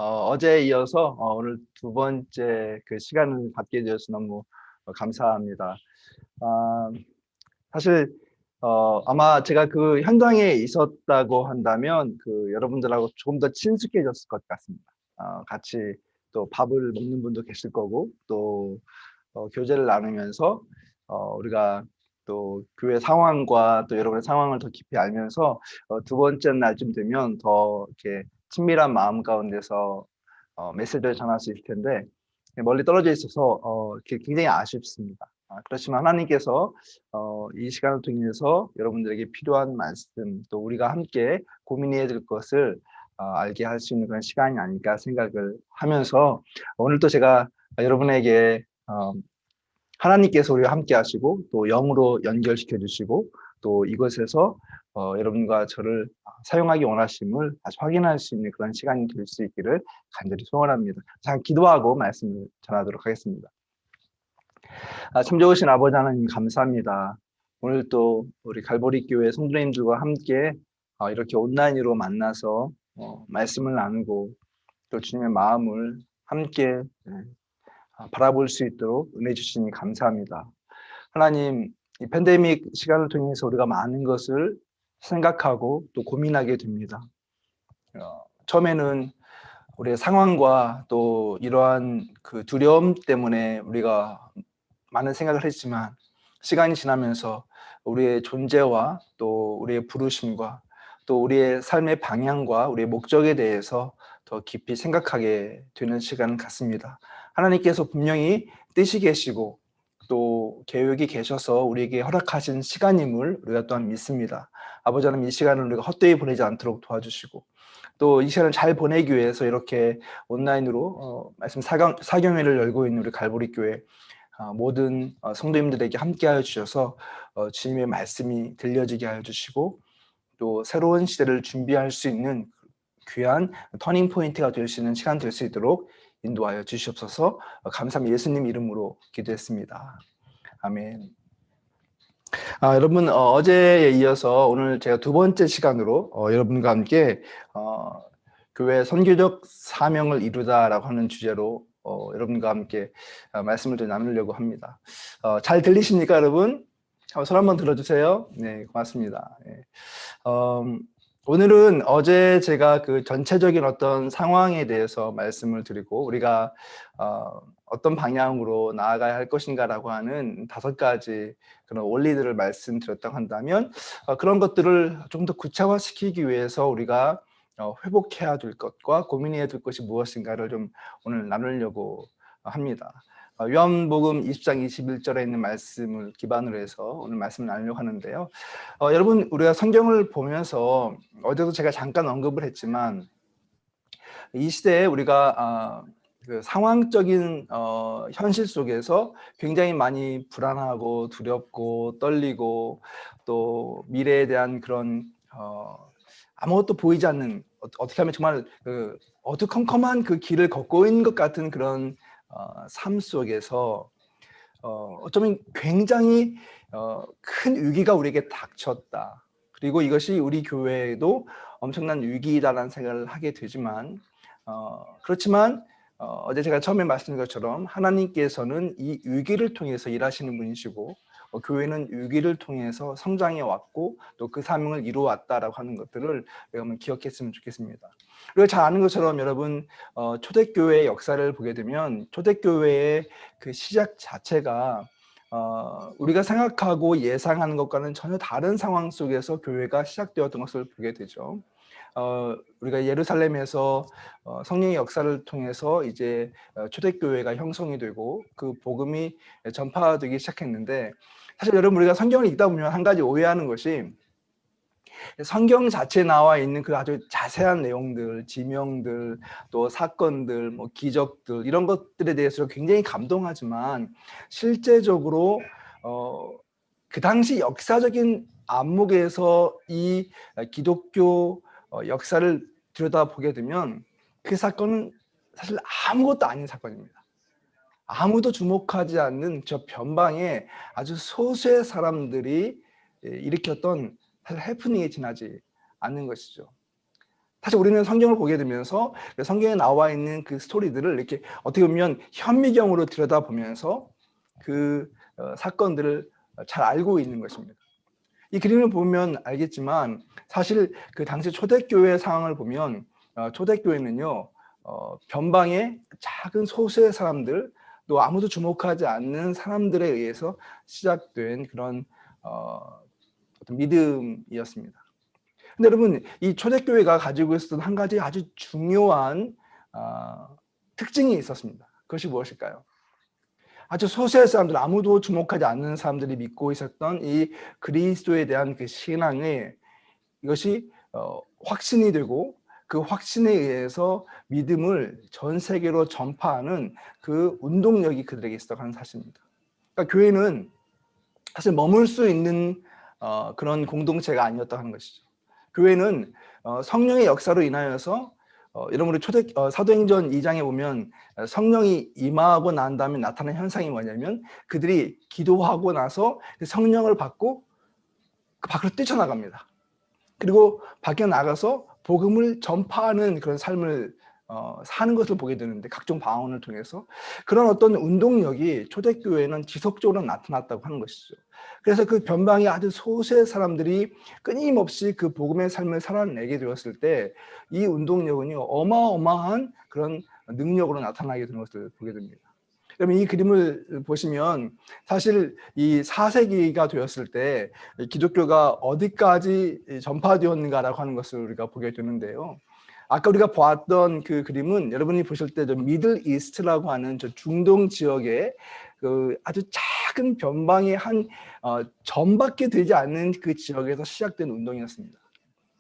어제에 이어서 오늘 두 번째 그 시간을 갖게 되어서 너무 감사합니다. 아, 사실 아마 제가 그 현장에 있었다고 한다면 그 여러분들하고 조금 더 친숙해졌을 것 같습니다. 같이 또 밥을 먹는 분도 계실 거고 또 교제를 나누면서 우리가 또 교회 상황과 또 여러분의 상황을 더 깊이 알면서 두 번째 날쯤 되면 더 이렇게 친밀한 마음 가운데서 메시지를 전할 수 있을 텐데 멀리 떨어져 있어서 이렇게 굉장히 아쉽습니다. 그렇지만 하나님께서 이 시간을 통해서 여러분들에게 필요한 말씀 또 우리가 함께 고민해야 될 것을 알게 할 수 있는 그런 시간이 아닐까 생각을 하면서 오늘도 제가 여러분에게 하나님께서 우리와 함께 하시고 또 영으로 연결시켜 주시고 또 이것에서 여러분과 저를 사용하기 원하심을 다시 확인할 수 있는 그런 시간이 될 수 있기를 간절히 소원합니다. 잠깐 기도하고 말씀을 전하도록 하겠습니다. 참 좋으신 아버지 하나님 감사합니다. 오늘 또 우리 갈보리 교회 성도님들과 함께 이렇게 온라인으로 만나서 말씀을 나누고 또 주님의 마음을 함께 바라볼 수 있도록 은혜 주시니 감사합니다. 하나님, 이 팬데믹 시간을 통해서 우리가 많은 것을 생각하고 또 고민하게 됩니다. 처음에는 우리의 상황과 또 이러한 그 두려움 때문에 우리가 많은 생각을 했지만 시간이 지나면서 우리의 존재와 또 우리의 부르심과 또 우리의 삶의 방향과 우리의 목적에 대해서 더 깊이 생각하게 되는 시간 같습니다. 하나님께서 분명히 뜻이 계시고 또 계획이 계셔서 우리에게 허락하신 시간임을 우리가 또한 믿습니다. 아버지 하나님, 이 시간을 우리가 헛되이 보내지 않도록 도와주시고 또 이 시간을 잘 보내기 위해서 이렇게 온라인으로 말씀 사경회를 열고 있는 우리 갈보리 교회 모든 성도님들에게 함께하여 주셔서 주님의 말씀이 들려지게 하여 주시고 또 새로운 시대를 준비할 수 있는 귀한 터닝 포인트가 될 수 있는 시간 될 수 있도록 인도하여 주시옵소서. 감사합니다. 예수님 이름으로 기도했습니다. 아멘. 여러분, 어제에 이어서 오늘 제가 두 번째 시간으로 여러분과 함께 교회 선교적 사명을 이루다라고 하는 주제로 여러분과 함께 말씀을 좀 나누려고 합니다. 잘 들리십니까, 여러분? 손 한번 들어주세요. 네, 고맙습니다. 네. 오늘은 어제 제가 그 전체적인 어떤 상황에 대해서 말씀을 드리고 우리가 어떤 방향으로 나아가야 할 것인가라고 하는 5가지 그런 원리들을 말씀드렸다고 한다면 그런 것들을 좀 더 구체화시키기 위해서 우리가 회복해야 될 것과 고민해야 될 것이 무엇인가를 좀 오늘 나누려고 합니다. 요한복음 20장 21절에 있는 말씀을 기반으로 해서 오늘 말씀을 나누려고 하는데요. 여러분, 우리가 성경을 보면서 어제도 제가 잠깐 언급을 했지만 이 시대에 우리가 그 상황적인 현실 속에서 굉장히 많이 불안하고 두렵고 떨리고 또 미래에 대한 그런 아무것도 보이지 않는 어떻게 하면 정말 그 어두컴컴한 그 길을 걷고 있는 것 같은 그런 삶 속에서 어쩌면 굉장히 큰 위기가 우리에게 닥쳤다. 그리고 이것이 우리 교회에도 엄청난 위기다라는 생각을 하게 되지만 그렇지만 어제 제가 처음에 말씀드린 것처럼 하나님께서는 이 위기를 통해서 일하시는 분이시고 교회는 위기를 통해서 성장해 왔고 또 그 사명을 이루어 왔다라고 하는 것들을 여러분 기억했으면 좋겠습니다. 그리고 잘 아는 것처럼 여러분 초대교회의 역사를 보게 되면 초대교회의 그 시작 자체가 우리가 생각하고 예상하는 것과는 전혀 다른 상황 속에서 교회가 시작되었던 것을 보게 되죠. 우리가 예루살렘에서 성령의 역사를 통해서 이제 초대교회가 형성이 되고 그 복음이 전파되기 시작했는데 사실 여러분 우리가 성경을 읽다 보면 한 가지 오해하는 것이 성경 자체에 나와 있는 그 아주 자세한 내용들, 지명들, 또 사건들, 뭐 기적들 이런 것들에 대해서 굉장히 감동하지만 실제적으로 그 당시 역사적인 안목에서 이 기독교 역사를 들여다보게 되면 그 사건은 사실 아무것도 아닌 사건입니다. 아무도 주목하지 않는 저 변방에 아주 소수의 사람들이 일으켰던 사실 해프닝에 지나지 않는 것이죠. 사실 우리는 성경을 보게 되면서 성경에 나와 있는 그 스토리들을 이렇게 어떻게 보면 현미경으로 들여다보면서 그 사건들을 잘 알고 있는 것입니다. 이 그림을 보면 알겠지만 사실 그 당시 초대교회 상황을 보면 초대교회는요 변방의 작은 소수의 사람들, 또 아무도 주목하지 않는 사람들에 의해서 시작된 그런 어떤 믿음이었습니다. 근데 여러분, 이 초대교회가 가지고 있었던 한 가지 아주 중요한 특징이 있었습니다. 그것이 무엇일까요? 아주 소수의 사람들, 아무도 주목하지 않는 사람들이 믿고 있었던 이 그리스도에 대한 그 신앙의 이것이 확신이 되고, 그 확신에 의해서 믿음을 전 세계로 전파하는 그 운동력이 그들에게 있었다고 하는 사실입니다. 그러니까 교회는 사실 머물 수 있는 그런 공동체가 아니었다고 하는 것이죠. 교회는 성령의 역사로 인하여서 여러분 우리 사도행전 2장에 보면 성령이 임하고 난 다음에 나타나는 현상이 뭐냐면 그들이 기도하고 나서 성령을 받고 그 밖으로 뛰쳐나갑니다. 그리고 밖에 나가서 복음을 전파하는 그런 삶을 사는 것을 보게 되는데, 각종 방언을 통해서 그런 어떤 운동력이 초대교회는 지속적으로 나타났다고 하는 것이죠. 그래서 그 변방의 아주 소수의 사람들이 끊임없이 그 복음의 삶을 살아내게 되었을 때 이 운동력은 어마어마한 그런 능력으로 나타나게 되는 것을 보게 됩니다. 그러면 이 그림을 보시면 사실 이 4세기가 되었을 때 기독교가 어디까지 전파되었는가라고 하는 것을 우리가 보게 되는데요. 아까 우리가 보았던 그 그림은 여러분이 보실 때 미들 이스트라고 하는 저 중동 지역의 그 아주 작은 변방의 한 점밖에 되지 않는 그 지역에서 시작된 운동이었습니다.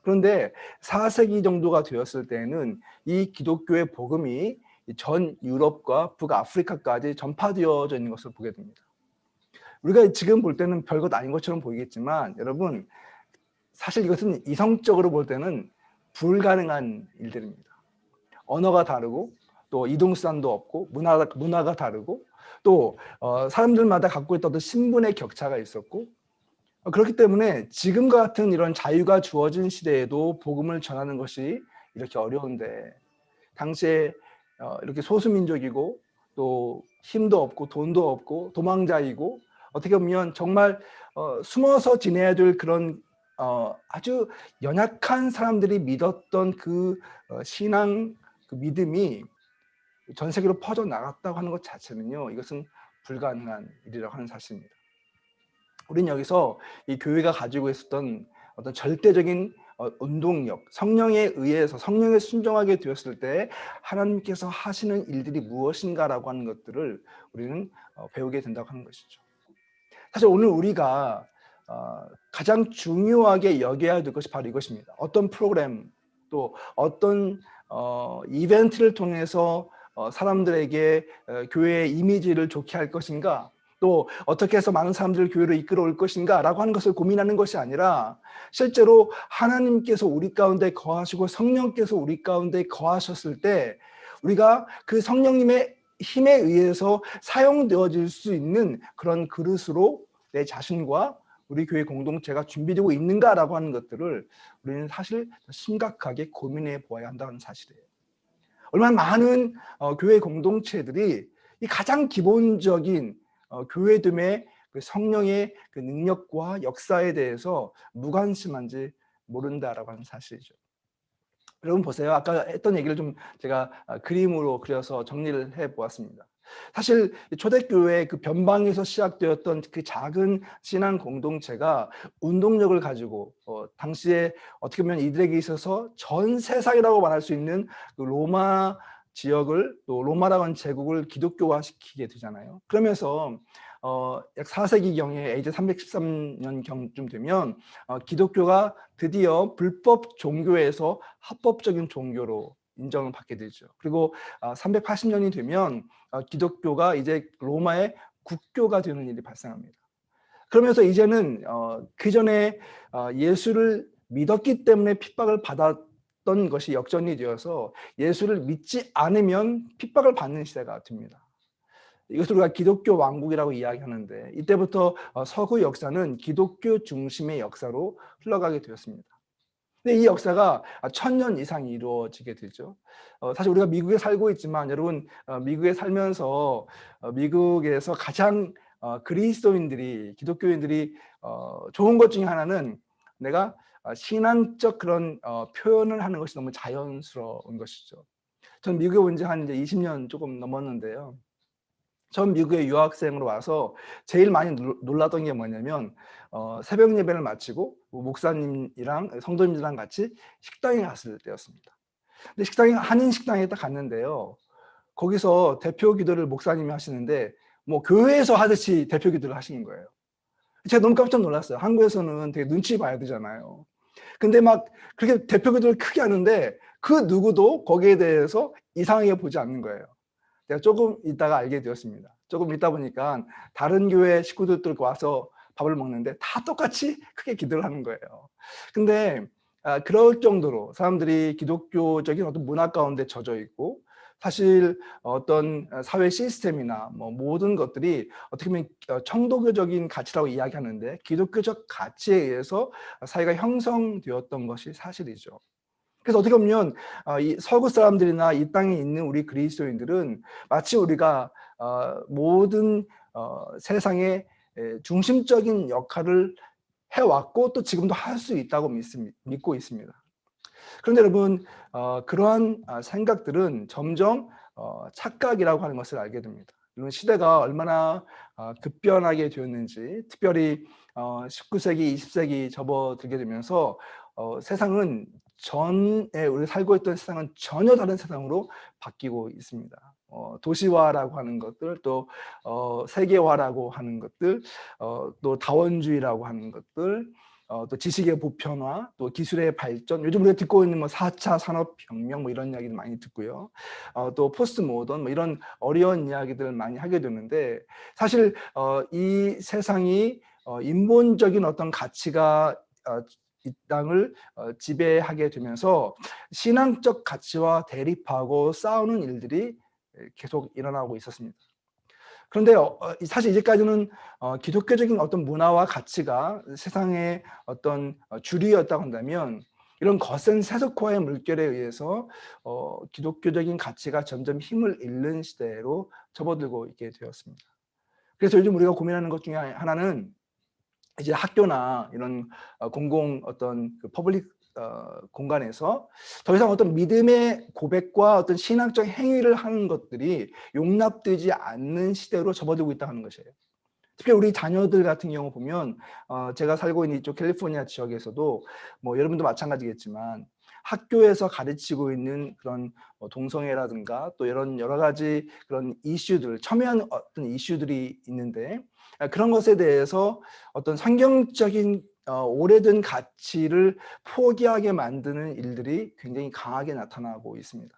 그런데 4세기 정도가 되었을 때는 이 기독교의 복음이 전 유럽과 북아프리카까지 전파되어져 있는 것을 보게 됩니다. 우리가 지금 볼 때는 별것 아닌 것처럼 보이겠지만 여러분, 사실 이것은 이성적으로 볼 때는 불가능한 일들입니다. 언어가 다르고 또 이동수단도 없고 문화가 다르고 또 사람들마다 갖고 있던 신분의 격차가 있었고, 그렇기 때문에 지금과 같은 이런 자유가 주어진 시대에도 복음을 전하는 것이 이렇게 어려운데, 당시에 이렇게 소수민족이고 또 힘도 없고 돈도 없고 도망자이고 어떻게 보면 정말 숨어서 지내야 될 그런 아주 연약한 사람들이 믿었던 그 신앙, 그 믿음이 전 세계로 퍼져나갔다고 하는 것 자체는요, 이것은 불가능한 일이라고 하는 사실입니다. 우리는 여기서 이 교회가 가지고 있었던 어떤 절대적인 운동력, 성령에 의해서 성령에 순종하게 되었을 때 하나님께서 하시는 일들이 무엇인가라고 하는 것들을 우리는 배우게 된다고 하는 것이죠. 사실 오늘 우리가 가장 중요하게 여겨야 될 것이 바로 이것입니다. 어떤 프로그램, 또 어떤 이벤트를 통해서 사람들에게 교회의 이미지를 좋게 할 것인가, 또 어떻게 해서 많은 사람들을 교회로 이끌어 올 것인가 라고 하는 것을 고민하는 것이 아니라, 실제로 하나님께서 우리 가운데 거하시고 성령께서 우리 가운데 거하셨을 때 우리가 그 성령님의 힘에 의해서 사용되어질 수 있는 그런 그릇으로 내 자신과 우리 교회 공동체가 준비되고 있는가라고 하는 것들을 우리는 사실 심각하게 고민해 보아야 한다는 사실이에요. 얼마나 많은 교회 공동체들이 이 가장 기본적인 교회됨의 그 성령의 그 능력과 역사에 대해서 무관심한지 모른다라고 하는 사실이죠. 여러분 보세요. 아까 했던 얘기를 좀 제가 그림으로 그려서 정리를 해 보았습니다. 사실 초대교회 그 변방에서 시작되었던 그 작은 신앙 공동체가 운동력을 가지고 당시에 어떻게 보면 이들에게 있어서 전 세상이라고 말할 수 있는 그 로마 지역을, 또 로마라고 하는 제국을 기독교화시키게 되잖아요. 그러면서 약 4세기경에 AD 313년경쯤 되면 기독교가 드디어 불법 종교에서 합법적인 종교로 인정을 받게 되죠. 그리고 380년이 되면 기독교가 이제 로마의 국교가 되는 일이 발생합니다. 그러면서 이제는 그 전에 예수를 믿었기 때문에 핍박을 받았던 것이 역전이 되어서 예수를 믿지 않으면 핍박을 받는 시대가 됩니다. 이것을 우리가 기독교 왕국이라고 이야기하는데, 이때부터 서구 역사는 기독교 중심의 역사로 흘러가게 되었습니다. 근데 이 역사가 1000년 이상이 이루어지게 되죠. 사실 우리가 미국에 살고 있지만 여러분, 미국에 살면서 미국에서 가장 그리스도인들이, 기독교인들이 좋은 것 중에 하나는 내가 신앙적 그런 표현을 하는 것이 너무 자연스러운 것이죠. 전 미국에 온 지 한 이제 20년 조금 넘었는데요. 전 미국에 유학생으로 와서 제일 많이 놀랐던 게 뭐냐면 새벽 예배를 마치고 목사님이랑 성도님들이랑 같이 식당에 갔을 때였습니다. 근데 식당에, 한인 식당에 딱 갔는데요. 거기서 대표 기도를 목사님이 하시는데 뭐 교회에서 하듯이 대표 기도를 하시는 거예요. 제가 너무 깜짝 놀랐어요. 한국에서는 되게 눈치 봐야 되잖아요. 근데 막 그렇게 대표 기도를 크게 하는데 그 누구도 거기에 대해서 이상하게 보지 않는 거예요. 제가 조금 있다가 알게 되었습니다. 조금 있다 보니까 다른 교회 식구들도 와서 밥을 먹는데 다 똑같이 크게 기도를 하는 거예요. 근데 그럴 정도로 사람들이 기독교적인 어떤 문화 가운데 젖어 있고, 사실 어떤 사회 시스템이나 뭐 모든 것들이 어떻게 보면 청도교적인 가치라고 이야기하는데 기독교적 가치에 의해서 사회가 형성되었던 것이 사실이죠. 그래서 어떻게 보면 이 서구 사람들이나 이 땅에 있는 우리 그리스도인들은 마치 우리가 모든 세상의 중심적인 역할을 해왔고 또 지금도 할 수 있다고 믿고 있습니다. 그런데 여러분, 그러한 생각들은 점점 착각이라고 하는 것을 알게 됩니다. 이런 시대가 얼마나 급변하게 되었는지, 특별히 19세기, 20세기 접어들게 되면서 세상은 전에 우리 살고 있던 세상은 전혀 다른 세상으로 바뀌고 있습니다. 도시화라고 하는 것들, 또 세계화라고 하는 것들, 또 다원주의라고 하는 것들, 또 지식의 보편화, 또 기술의 발전, 요즘 우리가 듣고 있는 뭐 4차 산업혁명 뭐 이런 이야기를 많이 듣고요. 또 포스트 모던 뭐 이런 어려운 이야기들을 많이 하게 되는데, 사실 이 세상이 인본적인 어떤 가치가 이 땅을 지배하게 되면서 신앙적 가치와 대립하고 싸우는 일들이 계속 일어나고 있었습니다. 그런데 사실 이제까지는 기독교적인 어떤 문화와 가치가 세상의 어떤 주류였다고 한다면, 이런 거센 세속화의 물결에 의해서 기독교적인 가치가 점점 힘을 잃는 시대로 접어들고 있게 되었습니다. 그래서 요즘 우리가 고민하는 것 중에 하나는 이제 학교나 이런 공공 어떤 그 퍼블릭 공간에서 더 이상 어떤 믿음의 고백과 어떤 신앙적 행위를 하는 것들이 용납되지 않는 시대로 접어들고 있다는 는 것이에요. 특히 우리 자녀들 같은 경우 보면 제가 살고 있는 이쪽 캘리포니아 지역에서도 뭐 여러분도 마찬가지겠지만 학교에서 가르치고 있는 그런 동성애라든가 또 이런 여러 가지 그런 이슈들, 첨예한 어떤 이슈들이 있는데, 그런 것에 대해서 어떤 성경적인 오래된 가치를 포기하게 만드는 일들이 굉장히 강하게 나타나고 있습니다.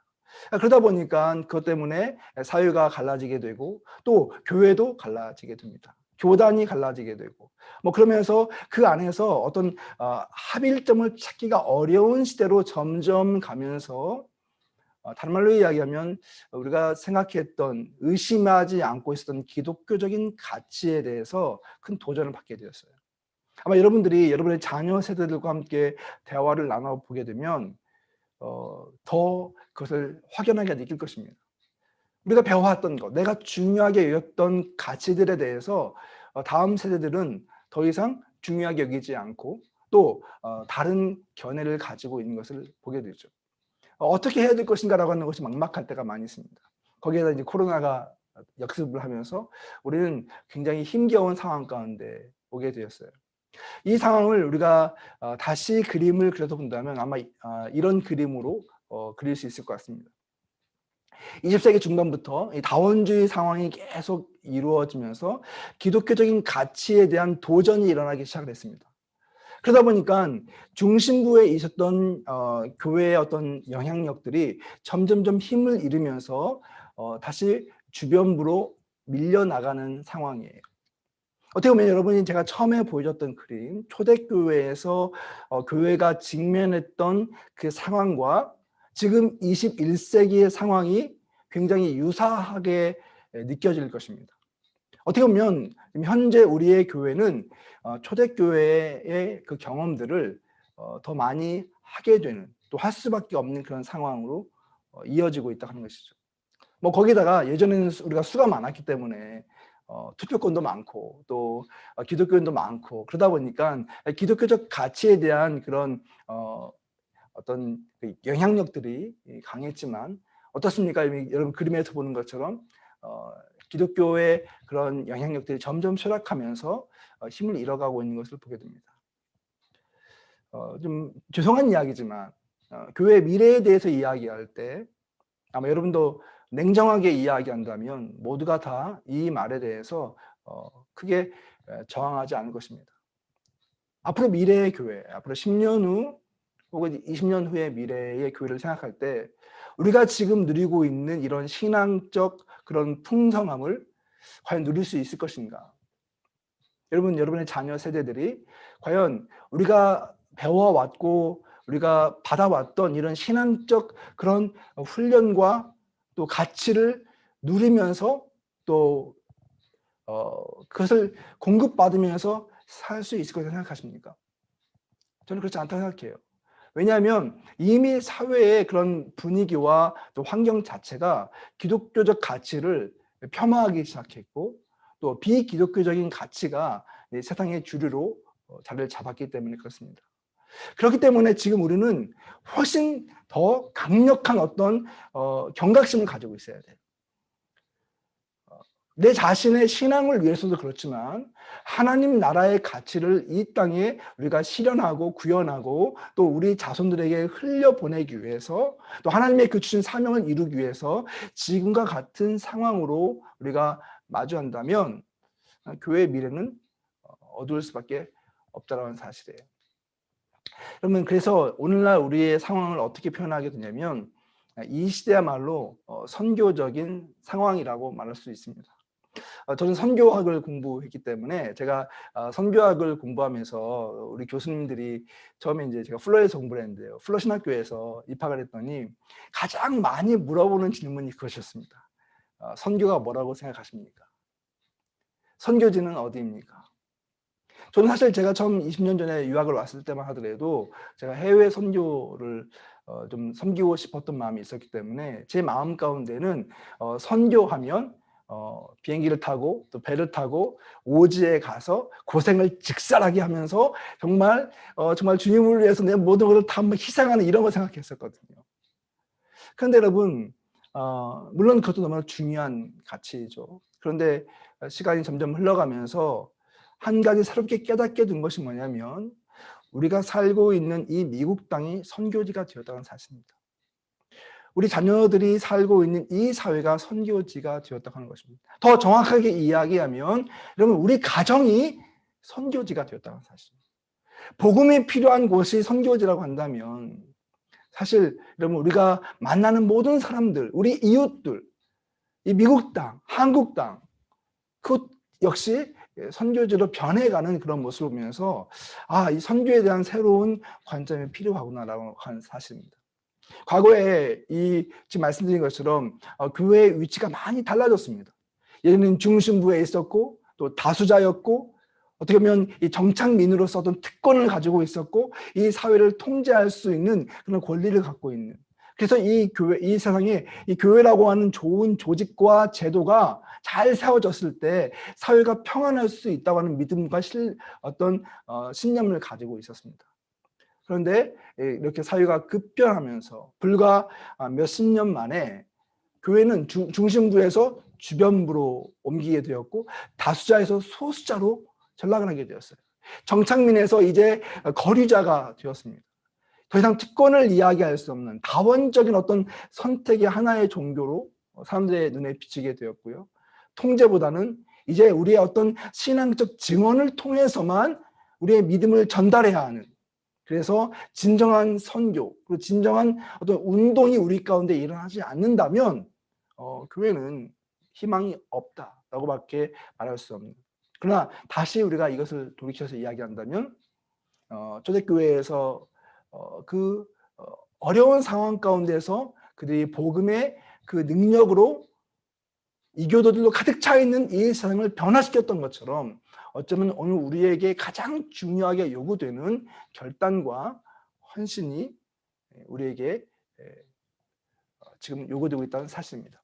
그러다 보니까 그것 때문에 사회가 갈라지게 되고 또 교회도 갈라지게 됩니다. 교단이 갈라지게 되고 뭐 그러면서 그 안에서 어떤 합일점을 찾기가 어려운 시대로 점점 가면서, 다른 말로 이야기하면 우리가 생각했던, 의심하지 않고 있었던 기독교적인 가치에 대해서 큰 도전을 받게 되었어요. 아마 여러분들이 여러분의 자녀 세대들과 함께 대화를 나눠보게 되면 더 그것을 확연하게 느낄 것입니다. 우리가 배워왔던 것, 내가 중요하게 여겼던 가치들에 대해서 다음 세대들은 더 이상 중요하게 여기지 않고 또 다른 견해를 가지고 있는 것을 보게 되죠. 어떻게 해야 될 것인가라고 하는 것이 막막할 때가 많이 있습니다. 거기에다 이제 코로나가 역습을 하면서 우리는 굉장히 힘겨운 상황 가운데 오게 되었어요. 이 상황을 우리가 다시 그림을 그려서 본다면 아마 이런 그림으로 그릴 수 있을 것 같습니다. 20세기 중반부터 이 다원주의 상황이 계속 이루어지면서 기독교적인 가치에 대한 도전이 일어나기 시작을 했습니다. 그러다 보니까 중심부에 있었던 교회의 어떤 영향력들이 점점점 힘을 잃으면서 다시 주변부로 밀려나가는 상황이에요. 어떻게 보면 여러분이 제가 처음에 보여줬던 그림, 초대교회에서 교회가 직면했던 그 상황과 지금 21세기의 상황이 굉장히 유사하게 느껴질 것입니다. 어떻게 보면 현재 우리의 교회는 초대교회의 그 경험들을 더 많이 하게 되는, 또 할 수밖에 없는 그런 상황으로 이어지고 있다고 하는 것이죠. 뭐 거기다가 예전에는 우리가 수가 많았기 때문에 투표권도 많고 또 기독교인도 많고 그러다 보니까 기독교적 가치에 대한 그런 어떤 그 영향력들이 강했지만 어떻습니까? 여러분 그림에서 보는 것처럼 기독교의 그런 영향력들이 점점 쇠락하면서 힘을 잃어가고 있는 것을 보게 됩니다. 좀 죄송한 이야기지만 교회 미래에 대해서 이야기할 때 아마 여러분도 냉정하게 이야기한다면 모두가 다 이 말에 대해서 크게 저항하지 않을 것입니다. 앞으로 미래의 교회, 앞으로 10년 후 혹은 20년 후의 미래의 교회를 생각할 때 우리가 지금 누리고 있는 이런 신앙적 그런 풍성함을 과연 누릴 수 있을 것인가? 여러분의 자녀 세대들이 과연 우리가 배워왔고 우리가 받아왔던 이런 신앙적 그런 훈련과 또 가치를 누리면서 또 그것을 공급받으면서 살 수 있을 거라고 생각하십니까? 저는 그렇지 않다고 생각해요. 왜냐하면 이미 사회의 그런 분위기와 또 환경 자체가 기독교적 가치를 폄하하기 시작했고 또 비기독교적인 가치가 세상의 주류로 자리를 잡았기 때문에 그렇습니다. 그렇기 때문에 지금 우리는 훨씬 더 강력한 어떤 경각심을 가지고 있어야 돼요. 내 자신의 신앙을 위해서도 그렇지만 하나님 나라의 가치를 이 땅에 우리가 실현하고 구현하고 또 우리 자손들에게 흘려보내기 위해서 또 하나님의 그 주신 사명을 이루기 위해서 지금과 같은 상황으로 우리가 마주한다면 교회의 미래는 어두울 수밖에 없다는 사실이에요. 그러면 그래서 오늘날 우리의 상황을 어떻게 표현하게 되냐면 이 시대야말로 선교적인 상황이라고 말할 수 있습니다. 저는 선교학을 공부했기 때문에 제가 선교학을 공부하면서 우리 교수님들이 처음에 이제 제가 플러에서 공부를 했는데요. 플러 신학교에서 입학을 했더니 가장 많이 물어보는 질문이 그것이었습니다. 선교가 뭐라고 생각하십니까? 선교지는 어디입니까? 저는 사실 제가 처음 20년 전에 유학을 왔을 때만 하더라도 제가 해외 선교를 좀 섬기고 싶었던 마음이 있었기 때문에 제 마음 가운데는 선교하면 비행기를 타고 또 배를 타고 오지에 가서 고생을 직살하게 하면서 정말 주님을 위해서 내 모든 것을 다 희생하는 이런 걸 생각했었거든요. 그런데 여러분 물론 그것도 너무나 중요한 가치죠. 그런데 시간이 점점 흘러가면서 한 가지 새롭게 깨닫게 된 것이 뭐냐면 우리가 살고 있는 이 미국 땅이 선교지가 되었다는 사실입니다. 우리 자녀들이 살고 있는 이 사회가 선교지가 되었다고 하는 것입니다. 더 정확하게 이야기하면 여러분 우리 가정이 선교지가 되었다는 사실입니다. 복음이 필요한 곳이 선교지라고 한다면 사실 여러분 우리가 만나는 모든 사람들, 우리 이웃들, 이 미국 땅, 한국 땅, 그 역시 선교지로 변해가는 그런 모습을 보면서 이 선교에 대한 새로운 관점이 필요하구나라고 하는 사실입니다. 과거에 지금 말씀드린 것처럼 교회의 위치가 많이 달라졌습니다. 예전에는 중심부에 있었고 또 다수자였고 어떻게 보면 이 정착민으로서 어떤 특권을 가지고 있었고 이 사회를 통제할 수 있는 그런 권리를 갖고 있는, 그래서 이 세상에 이 교회라고 하는 좋은 조직과 제도가 잘 세워졌을 때 사회가 평안할 수 있다고 하는 믿음과 어떤 신념을 가지고 있었습니다. 그런데 이렇게 사회가 급변하면서 불과 몇십 년 만에 교회는 중심부에서 주변부로 옮기게 되었고 다수자에서 소수자로 전락을 하게 되었어요. 정착민에서 이제 거류자가 되었습니다. 더 이상 특권을 이야기할 수 없는 다원적인 어떤 선택의 하나의 종교로 사람들의 눈에 비치게 되었고요. 통제보다는 이제 우리의 어떤 신앙적 증언을 통해서만 우리의 믿음을 전달해야 하는, 그래서 진정한 선교, 그리고 진정한 어떤 운동이 우리 가운데 일어나지 않는다면 교회는 희망이 없다라고밖에 말할 수 없는. 그러나 다시 우리가 이것을 돌이켜서 이야기한다면 초대교회에서 그 어려운 상황 가운데서 그들이 복음의 그 능력으로 이교도들로 가득 차 있는 이 세상을 변화시켰던 것처럼 어쩌면 오늘 우리에게 가장 중요하게 요구되는 결단과 헌신이 우리에게 지금 요구되고 있다는 사실입니다.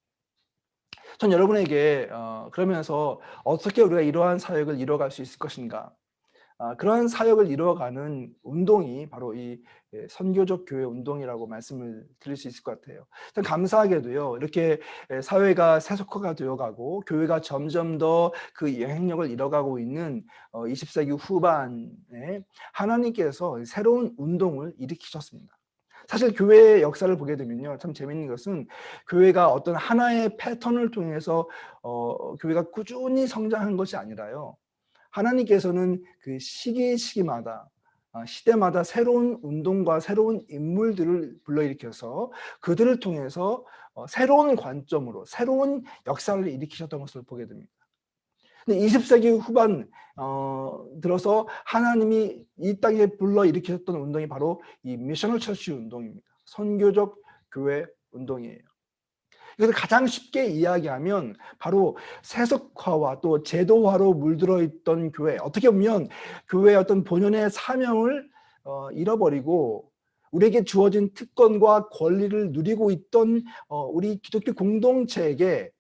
전 여러분에게 그러면서 어떻게 우리가 이러한 사역을 이뤄갈 수 있을 것인가, 그러한 사역을 이루어가는 운동이 바로 이 선교적 교회 운동이라고 말씀을 드릴 수 있을 것 같아요. 참 감사하게도요, 이렇게 사회가 세속화가 되어가고 교회가 점점 더 그 영향력을 잃어가고 있는 20세기 후반에 하나님께서 새로운 운동을 일으키셨습니다. 사실 교회의 역사를 보게 되면요, 참 재미있는 것은 교회가 어떤 하나의 패턴을 통해서 교회가 꾸준히 성장한 것이 아니라요, 하나님께서는 그 시기마다 시대마다 새로운 운동과 새로운 인물들을 불러일으켜서 그들을 통해서 새로운 관점으로 새로운 역사를 일으키셨던 것을 보게 됩니다. 근데 20세기 후반 들어서 하나님이 이 땅에 불러일으키셨던 운동이 바로 이 미셔널 처치 운동입니다. 선교적 교회 운동이에요. 그래서 가장 쉽게 이야기하면 바로 세속화와 또 제도화로 물들어 있던 교회, 어떻게 보면 교회의 어떤 본연의 사명을 잃어버리고 우리에게 주어진 특권과 권리를 누리고 있던 우리 기독교 공동체에게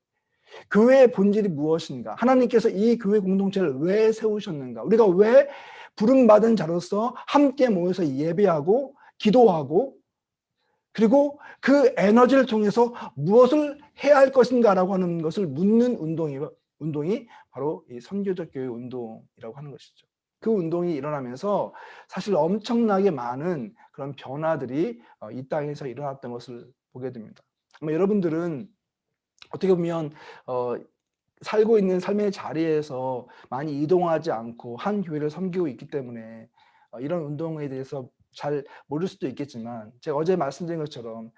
교회의 본질이 무엇인가, 하나님께서 이 교회 공동체를 왜 세우셨는가, 우리가 왜 부름받은 자로서 함께 모여서 예배하고 기도하고 그리고 그 에너지를 통해서 무엇을 해야 할 것인가라고 하는 것을 묻는 운동이 바로 이 선교적 교회 운동이라고 하는 것이죠. 그 운동이 일어나면서 사실 엄청나게 많은 그런 변화들이 이 땅에서 일어났던 것을 보게 됩니다. 아마 여러분들은 어떻게 보면 살고 있는 삶의 자리에서 많이 이동하지 않고 한 교회를 섬기고 있기 때문에 이런 운동에 대해서 잘 모를 수도 있겠지만, 제가 어제 말씀드린 것처럼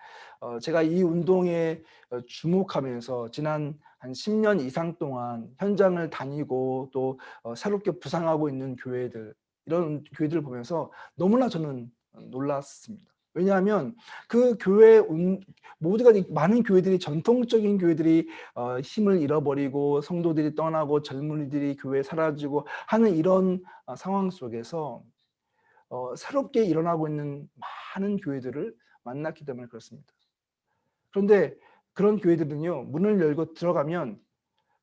제가 이 운동에 주목하면서 지난 한 10년 이상 동안 현장을 다니고 또 새롭게 부상하고 있는 교회들, 이런 교회들을 보면서 너무나 저는 놀랐습니다. 왜냐하면 그 교회 모두가, 많은 교회들이, 전통적인 교회들이 힘을 잃어버리고 성도들이 떠나고 젊은이들이 교회에 사라지고 하는 이런 상황 속에서 새롭게 일어나고 있는 많은 교회들을 만났기 때문에 그렇습니다. 그런데 그런 교회들은요, 문을 열고 들어가면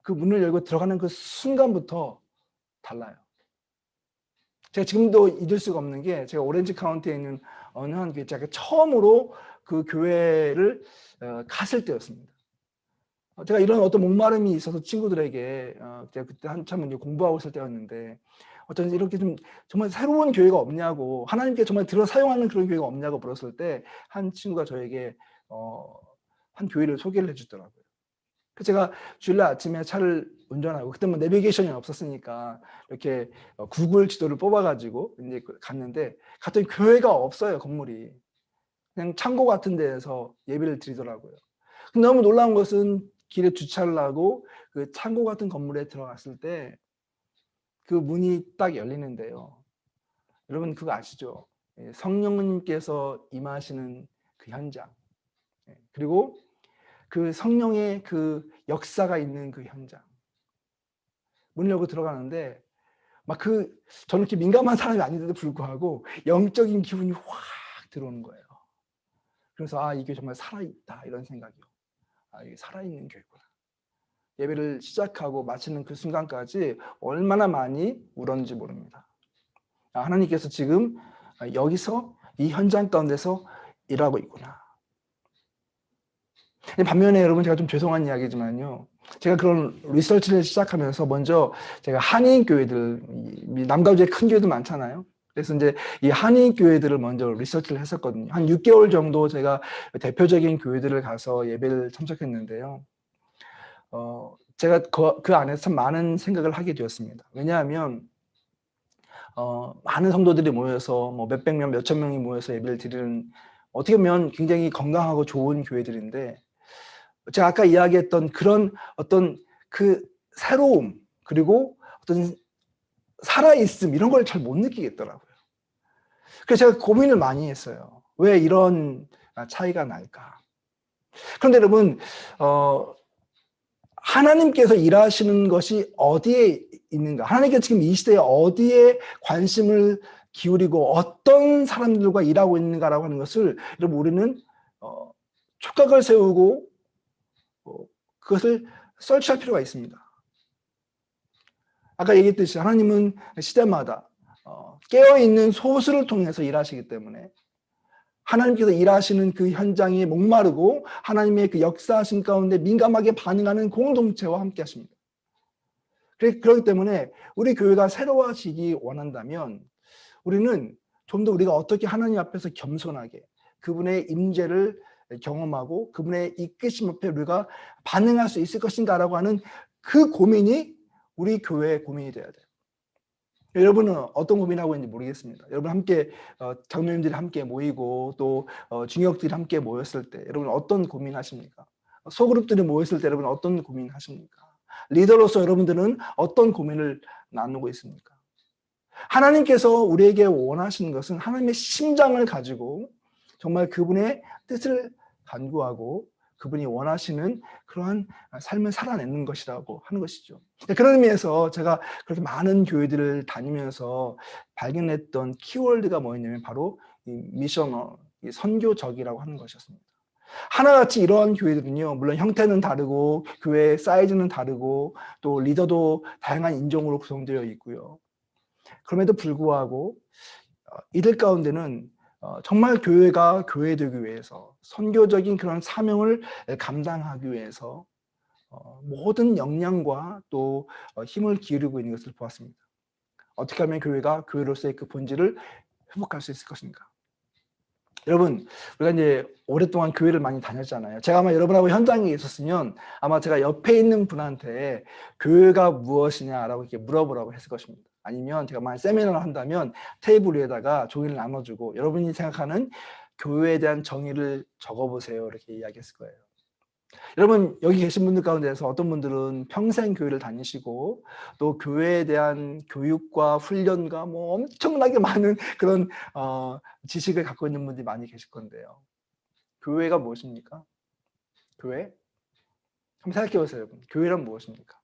그 문을 열고 들어가는 그 순간부터 달라요. 제가 지금도 잊을 수가 없는 게, 제가 오렌지 카운티에 있는 어느 한 교회, 제가 처음으로 그 교회를 갔을 때였습니다. 제가 이런 어떤 목마름이 있어서 친구들에게, 제가 그때 한참 공부하고 있을 때였는데, 어쩐지 이렇게 좀 정말 새로운 교회가 없냐고, 하나님께 정말 들어 사용하는 그런 교회가 없냐고 물었을 때 한 친구가 저에게 한 교회를 소개를 해주더라고요. 그래서 제가 주일날 아침에 차를 운전하고, 그때 뭐 내비게이션이 없었으니까 이렇게 구글 지도를 뽑아가지고 이제 갔는데, 갔더니 교회가 없어요. 건물이 그냥 창고 같은 데에서 예배를 드리더라고요. 근데 너무 놀라운 것은 길에 주차를 하고 그 창고 같은 건물에 들어갔을 때 그 문이 딱 열리는데요, 여러분 그거 아시죠? 성령님께서 임하시는 그 현장, 그리고 그 성령의 그 역사가 있는 그 현장, 문을 열고 들어가는데 저는 이렇게 민감한 사람이 아닌데도 불구하고 영적인 기분이 확 들어오는 거예요. 그래서 이게 정말 살아있다, 이런 생각이요. 이게 살아있는 교회구나. 예배를 시작하고 마치는 그 순간까지 얼마나 많이 울었는지 모릅니다. 하나님께서 지금 여기서 이 현장 가운데서 일하고 있구나. 반면에 여러분, 제가 좀 죄송한 이야기지만요, 제가 그런 리서치를 시작하면서 먼저 제가 한인 교회들, 남가주에 큰 교회들 많잖아요. 그래서 이제 이 한인 교회들을 먼저 리서치를 했었거든요. 한 6개월 정도 제가 대표적인 교회들을 가서 예배를 참석했는데요. 제가 그 안에서 참 많은 생각을 하게 되었습니다. 왜냐하면 많은 성도들이 모여서 뭐 몇백 명, 몇천 명이 모여서 예배를 드리는, 어떻게 보면 굉장히 건강하고 좋은 교회들인데, 제가 아까 이야기했던 그런 어떤 그 새로움, 그리고 어떤 살아있음, 이런 걸 잘 못 느끼겠더라고요. 그래서 제가 고민을 많이 했어요. 왜 이런 차이가 날까? 그런데 여러분, 하나님께서 일하시는 것이 어디에 있는가? 하나님께서 지금 이 시대에 어디에 관심을 기울이고 어떤 사람들과 일하고 있는가라고 하는 것을 여러분 우리는 촉각을 세우고 그것을 설치할 필요가 있습니다. 아까 얘기했듯이 하나님은 시대마다 깨어있는 소수를 통해서 일하시기 때문에 하나님께서 일하시는 그 현장에 목마르고 하나님의 그 역사하심 가운데 민감하게 반응하는 공동체와 함께 하십니다. 그렇기 때문에 우리 교회가 새로워지기 원한다면 우리는 좀 더 우리가 어떻게 하나님 앞에서 겸손하게 그분의 임재를 경험하고 그분의 이끄심 앞에 우리가 반응할 수 있을 것인가라고 하는 그 고민이 우리 교회의 고민이 되어야 돼요. 여러분은 어떤 고민하고 있는지 모르겠습니다. 여러분 함께 장로님들이 함께 모이고 또 중역들이 함께 모였을 때 여러분 어떤 고민하십니까? 소그룹들이 모였을 때 여러분 어떤 고민하십니까? 리더로서 여러분들은 어떤 고민을 나누고 있습니까? 하나님께서 우리에게 원하시는 것은 하나님의 심장을 가지고 정말 그분의 뜻을 간구하고 그분이 원하시는 그러한 삶을 살아내는 것이라고 하는 것이죠. 그런 의미에서 제가 그렇게 많은 교회들을 다니면서 발견했던 키워드가 뭐였냐면 바로 이 미셔너, 이 선교적이라고 하는 것이었습니다. 하나같이 이러한 교회들은요, 물론 형태는 다르고 교회 사이즈는 다르고 또 리더도 다양한 인종으로 구성되어 있고요. 그럼에도 불구하고 이들 가운데는 정말 교회가 교회되기 위해서 선교적인 그런 사명을 감당하기 위해서 모든 역량과 또 힘을 기울이고 있는 것을 보았습니다. 어떻게 하면 교회가 교회로서의 그 본질을 회복할 수 있을 것인가? 여러분, 우리가 이제 오랫동안 교회를 많이 다녔잖아요. 제가 아마 여러분하고 현장에 있었으면 아마 제가 옆에 있는 분한테 교회가 무엇이냐라고 이렇게 물어보라고 했을 것입니다. 아니면 제가 만약 세미나를 한다면 테이블 위에다가 종이를 나눠주고 여러분이 생각하는 교회에 대한 정의를 적어보세요. 이렇게 이야기했을 거예요. 여러분 여기 계신 분들 가운데서 어떤 분들은 평생 교회를 다니시고 또 교회에 대한 교육과 훈련과 뭐 엄청나게 많은 그런 지식을 갖고 있는 분들이 많이 계실 건데요. 교회가 무엇입니까? 교회? 한번 생각해 보세요, 여러분. 교회란 무엇입니까?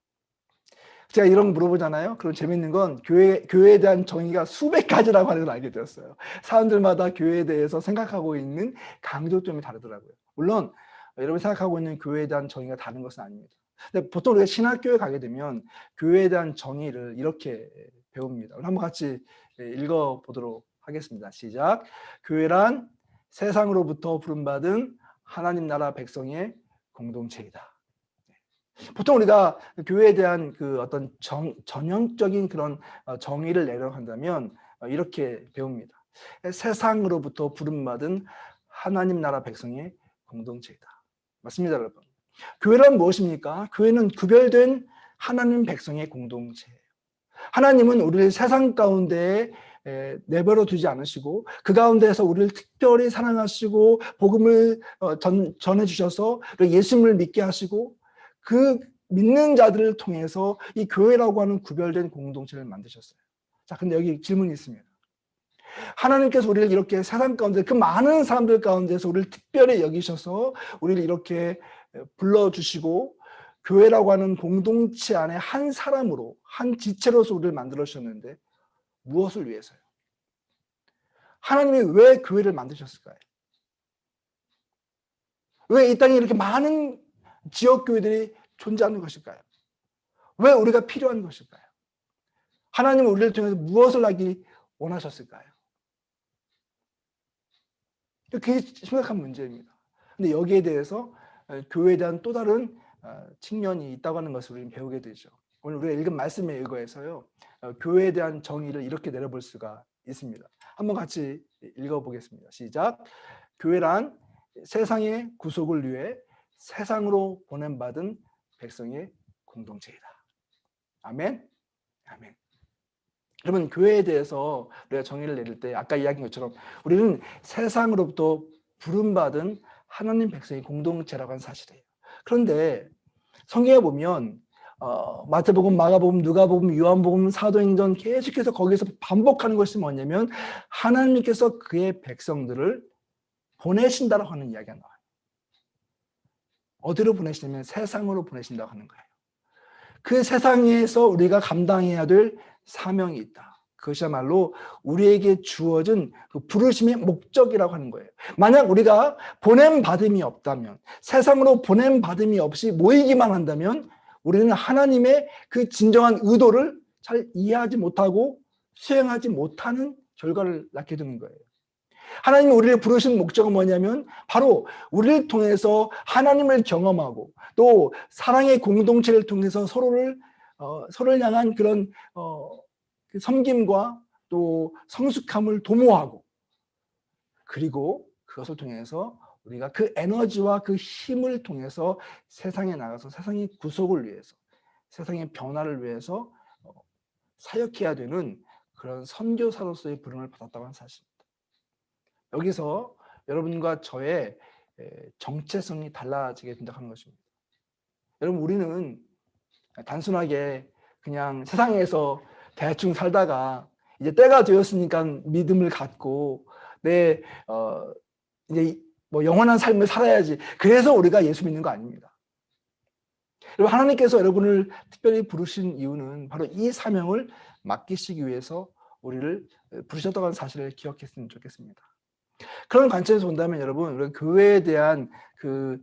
제가 이런 거 물어보잖아요. 그럼 재밌는 건 교회에 대한 정의가 수백 가지라고 하는 걸 알게 되었어요. 사람들마다 교회에 대해서 생각하고 있는 강조점이 다르더라고요. 물론 여러분이 생각하고 있는 교회에 대한 정의가 다른 것은 아닙니다. 근데 보통 우리가 신학교에 가게 되면 교회에 대한 정의를 이렇게 배웁니다. 한번 같이 읽어보도록 하겠습니다. 시작. 교회란 세상으로부터 부름받은 하나님 나라 백성의 공동체이다. 보통 우리가 교회에 대한 그 어떤 전형적인 그런 정의를 내려간다면 이렇게 배웁니다. 세상으로부터 부름받은 하나님 나라 백성의 공동체이다. 맞습니다, 여러분. 교회란 무엇입니까? 교회는 구별된 하나님 백성의 공동체예요. 하나님은 우리를 세상 가운데 내버려 두지 않으시고 그 가운데에서 우리를 특별히 사랑하시고 복음을 전해 주셔서 예수님을 믿게 하시고 그 믿는 자들을 통해서 이 교회라고 하는 구별된 공동체를 만드셨어요. 자, 근데 여기 질문이 있습니다. 하나님께서 우리를 이렇게 세상 가운데 그 많은 사람들 가운데서 우리를 특별히 여기셔서 우리를 이렇게 불러주시고 교회라고 하는 공동체 안에 한 사람으로 한 지체로서 우리를 만들어 주셨는데 무엇을 위해서요? 하나님이 왜 교회를 만드셨을까요? 왜 이 땅에 이렇게 많은 지역교회들이 존재하는 것일까요? 왜 우리가 필요한 것일까요? 하나님은 우리를 통해서 무엇을 하기 원하셨을까요? 그게 심각한 문제입니다. 근데 여기에 대해서 교회에 대한 또 다른 측면이 있다고 하는 것을 우리는 배우게 되죠. 오늘 우리가 읽은 말씀에 의거해서요. 교회에 대한 정의를 이렇게 내려볼 수가 있습니다. 한번 같이 읽어보겠습니다. 시작. 교회란 세상의 구속을 위해 세상으로 보냄받은 백성의 공동체이다. 아멘. 아멘. 여러분 교회에 대해서 우리가 정의를 내릴 때 아까 이야기한 것처럼 우리는 세상으로부터 부름받은 하나님 백성의 공동체라고 하는 사실이에요. 그런데 성경에 보면 마태복음, 마가복음, 누가복음, 요한복음, 사도행전 계속해서 거기서 반복하는 것이 뭐냐면 하나님께서 그의 백성들을 보내신다고 하는 이야기가 나와요. 어디로 보내시냐면 세상으로 보내신다고 하는 거예요. 그 세상에서 우리가 감당해야 될 사명이 있다. 그것이야말로 우리에게 주어진 그 부르심의 목적이라고 하는 거예요. 만약 우리가 보냄받음이 없다면, 세상으로 보냄받음이 없이 모이기만 한다면 우리는 하나님의 그 진정한 의도를 잘 이해하지 못하고 수행하지 못하는 결과를 낳게 되는 거예요. 하나님이 우리를 부르신 목적은 뭐냐면 바로 우리를 통해서 하나님을 경험하고 또 사랑의 공동체를 통해서 서로를 향한 그런 그 섬김과 또 성숙함을 도모하고, 그리고 그것을 통해서 우리가 그 에너지와 그 힘을 통해서 세상에 나가서 세상의 구속을 위해서, 세상의 변화를 위해서 사역해야 되는 그런 선교사로서의 부름을 받았다고 하는 사실입니다. 여기서 여러분과 저의 정체성이 달라지게 된다는 것입니다. 여러분, 우리는 단순하게 그냥 세상에서 대충 살다가 이제 때가 되었으니까 믿음을 갖고 이제 뭐 영원한 삶을 살아야지, 그래서 우리가 예수 믿는 거 아닙니다. 여러분, 하나님께서 여러분을 특별히 부르신 이유는 바로 이 사명을 맡기시기 위해서 우리를 부르셨다는 사실을 기억했으면 좋겠습니다. 그런 관점에서 본다면 여러분, 우리가 교회에 대한 그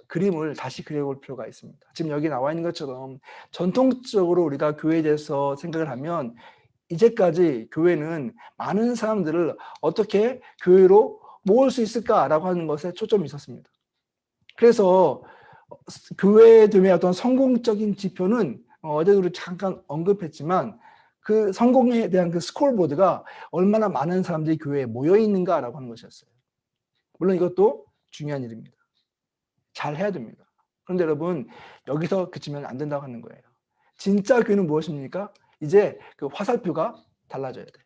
그림을 다시 그려볼 필요가 있습니다. 지금 여기 나와 있는 것처럼 전통적으로 우리가 교회에 대해서 생각을 하면 이제까지 교회는 많은 사람들을 어떻게 교회로 모을 수 있을까라고 하는 것에 초점이 있었습니다. 그래서 교회됨의 어떤 성공적인 지표는 어제도 우리 잠깐 언급했지만 그 성공에 대한 그 스코어보드가 얼마나 많은 사람들이 교회에 모여 있는가라고 하는 것이었어요. 물론 이것도 중요한 일입니다. 잘 해야 됩니다. 그런데 여러분, 여기서 그치면 안 된다고 하는 거예요. 진짜 교회는 무엇입니까? 이제 그 화살표가 달라져야 돼요.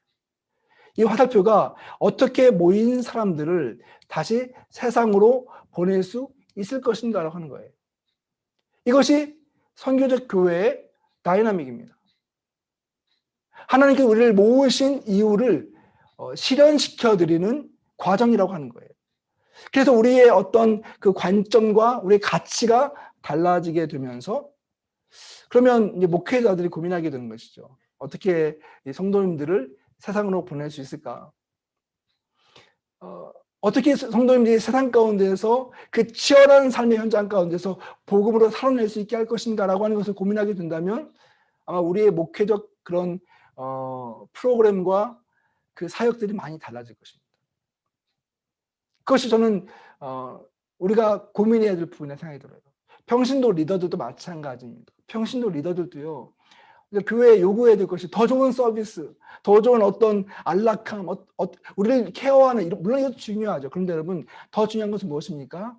이 화살표가 어떻게 모인 사람들을 다시 세상으로 보낼 수 있을 것인가라고 하는 거예요. 이것이 선교적 교회의 다이나믹입니다. 하나님께서 우리를 모으신 이유를 실현시켜드리는 과정이라고 하는 거예요. 그래서 우리의 어떤 그 관점과 우리의 가치가 달라지게 되면서, 그러면 이제 목회자들이 고민하게 되는 것이죠. 어떻게 이 성도님들을 세상으로 보낼 수 있을까? 어떻게 성도님들이 세상 가운데서 그 치열한 삶의 현장 가운데서 복음으로 살아낼 수 있게 할 것인가라고 하는 것을 고민하게 된다면 아마 우리의 목회적 그런 프로그램과 그 사역들이 많이 달라질 것입니다. 그것이 저는 우리가 고민해야 될 부분에 생각이 들어요. 평신도 리더들도 마찬가지입니다. 평신도 리더들도요, 교회에 요구해야 될 것이 더 좋은 서비스, 더 좋은 어떤 안락함, 우리를 케어하는, 물론 이것도 중요하죠. 그런데 여러분, 더 중요한 것은 무엇입니까?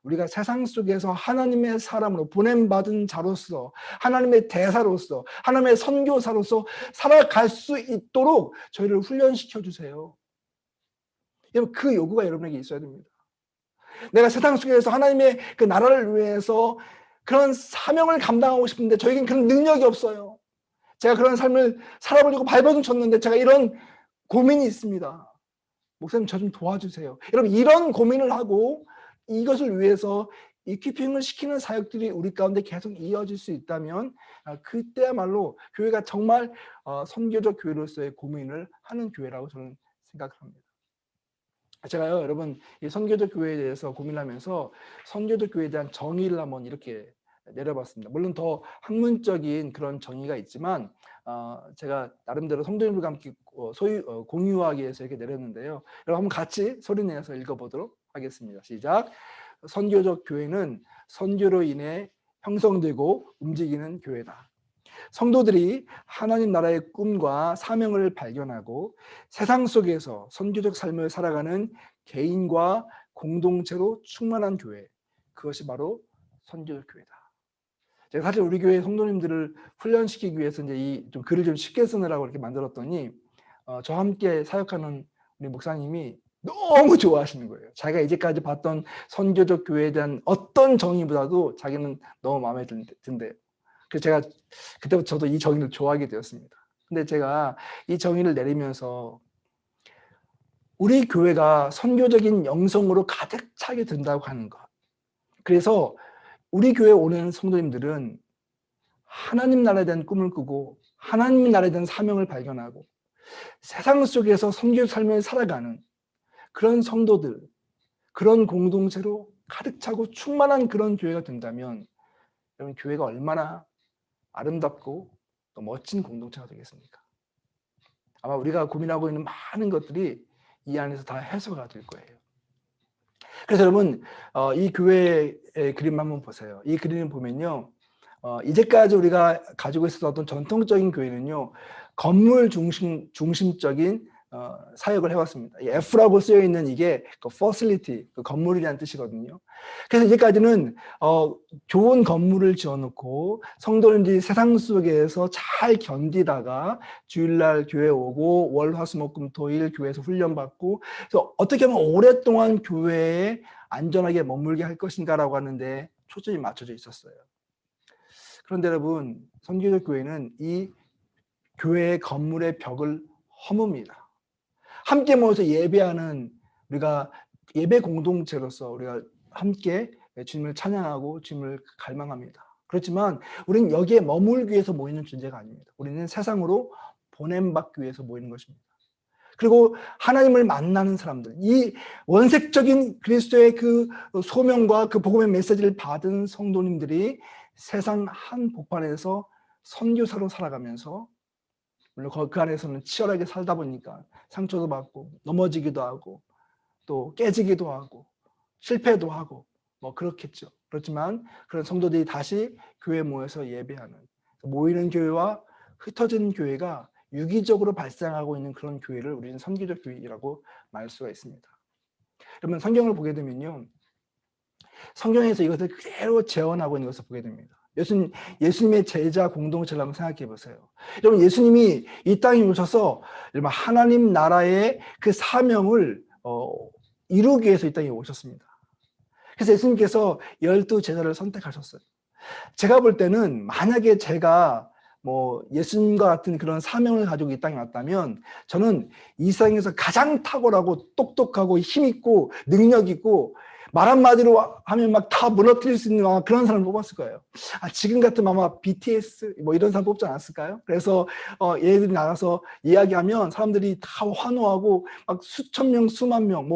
우리가 세상 속에서 하나님의 사람으로 보냄받은 자로서, 하나님의 대사로서, 하나님의 선교사로서 살아갈 수 있도록 저희를 훈련시켜 주세요. 여러분, 그 요구가 여러분에게 있어야 됩니다. 내가 세상 속에서 하나님의 그 나라를 위해서 그런 사명을 감당하고 싶은데 저에겐 그런 능력이 없어요. 제가 그런 삶을 살아보려고 발버둥 쳤는데 제가 이런 고민이 있습니다. 목사님, 저 좀 도와주세요. 여러분, 이런 고민을 하고 이것을 위해서 이퀴핑을 시키는 사역들이 우리 가운데 계속 이어질 수 있다면 그때야말로 교회가 정말 선교적 교회로서의 고민을 하는 교회라고 저는 생각합니다. 제가요, 여러분, 이 선교적 교회에 대해서 고민하면서 선교적 교회에 대한 정의를 한번 이렇게 내려봤습니다. 물론 더 학문적인 그런 정의가 있지만 제가 나름대로 성도님들과 함께 공유하기 위해서 이렇게 내렸는데요. 여러분, 한번 같이 소리내서 읽어보도록 하겠습니다. 시작. 선교적 교회는 선교로 인해 형성되고 움직이는 교회다. 성도들이 하나님 나라의 꿈과 사명을 발견하고 세상 속에서 선교적 삶을 살아가는 개인과 공동체로 충만한 교회, 그것이 바로 선교적 교회다. 제가 사실 우리 교회 성도님들을 훈련시키기 위해서 이제 이 좀 글을 좀 쉽게 쓰느라고 이렇게 만들었더니 저와 함께 사역하는 우리 목사님이 너무 좋아하시는 거예요. 자기가 이제까지 봤던 선교적 교회에 대한 어떤 정의보다도 자기는 너무 마음에 든대요. 그래서 제가 그때부터 저도 이 정의를 좋아하게 되었습니다. 근데 제가 이 정의를 내리면서 우리 교회가 선교적인 영성으로 가득 차게 된다고 하는 것. 그래서 우리 교회에 오는 성도님들은 하나님 나라에 대한 꿈을 꾸고 하나님 나라에 대한 사명을 발견하고 세상 속에서 성교 삶을 살아가는 그런 성도들, 그런 공동체로 가득 차고 충만한 그런 교회가 된다면 여러분 교회가 얼마나 아름답고 또 멋진 공동체가 되겠습니까? 아마 우리가 고민하고 있는 많은 것들이 이 안에서 다 해소가 될 거예요. 그래서 여러분 이 교회의 그림 한번 보세요. 이 그림을 보면요. 이제까지 우리가 가지고 있었던 어떤 전통적인 교회는요. 건물 중심적인 사역을 해왔습니다. 이 F라고 쓰여 있는 이게 그 facility, 그 건물이라는 뜻이거든요. 그래서 이제까지는 좋은 건물을 지어놓고 성도들이 세상 속에서 잘 견디다가 주일날 교회 오고 월, 화, 수, 목, 금, 토일 교회에서 훈련받고 그래서 어떻게 하면 오랫동안 교회에 안전하게 머물게 할 것인가라고 하는데 초점이 맞춰져 있었어요. 그런데 여러분 선교적 교회는 이 교회의 건물의 벽을 허뭅니다. 함께 모여서 예배하는 우리가 예배 공동체로서 우리가 함께 주님을 찬양하고 주님을 갈망합니다. 그렇지만 우리는 여기에 머물기 위해서 모이는 존재가 아닙니다. 우리는 세상으로 보냄받기 위해서 모이는 것입니다. 그리고 하나님을 만나는 사람들, 이 원색적인 그리스도의 그 소명과 그 복음의 메시지를 받은 성도님들이 세상 한 복판에서 선교사로 살아가면서 물론 그 안에서는 치열하게 살다 보니까 상처도 받고 넘어지기도 하고 또 깨지기도 하고 실패도 하고 뭐 그렇겠죠. 그렇지만 그런 성도들이 다시 교회에 모여서 예배하는 모이는 교회와 흩어진 교회가 유기적으로 발생하고 있는 그런 교회를 우리는 선교적 교회라고 말할 수가 있습니다. 그러면 성경을 보게 되면요. 성경에서 이것을 그대로 재현하고 있는 것을 보게 됩니다. 예수님의 제자 공동체를 한번 생각해 보세요. 여러분 예수님이 이 땅에 오셔서 하나님 나라의 그 사명을 이루기 위해서 이 땅에 오셨습니다. 그래서 예수님께서 12제자를 선택하셨어요. 제가 볼 때는 만약에 제가 예수님과 같은 그런 사명을 가지고 이 땅에 왔다면 저는 이 세상에서 가장 탁월하고 똑똑하고 힘있고 능력있고 말 한마디로 하면 막 다 무너뜨릴 수 있는 그런 사람을 뽑았을 거예요. 지금 같으면 아마 BTS 이런 사람 뽑지 않았을까요? 그래서 얘들이 나가서 이야기하면 사람들이 다 환호하고 막 수천 명, 수만 명,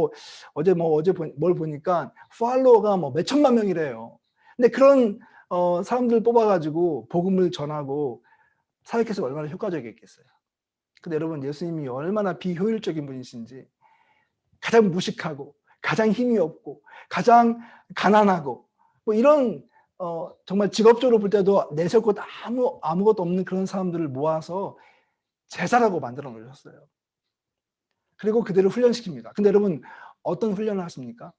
어제 뭘 보니까 팔로워가 몇천만 명이래요. 근데 그런 사람들 뽑아가지고 복음을 전하고 사역했으면 얼마나 효과적이었겠어요. 근데 여러분 예수님이 얼마나 비효율적인 분이신지 가장 무식하고 가장 힘이 없고 가장 가난하고 이런 정말 직업적으로 볼 때도 내세울 것 아무것도 없는 그런 사람들을 모아서 제자라고 만들어 놓으셨어요. 그리고 그들을 훈련시킵니다. 근데 여러분 어떤 훈련을 하십니까?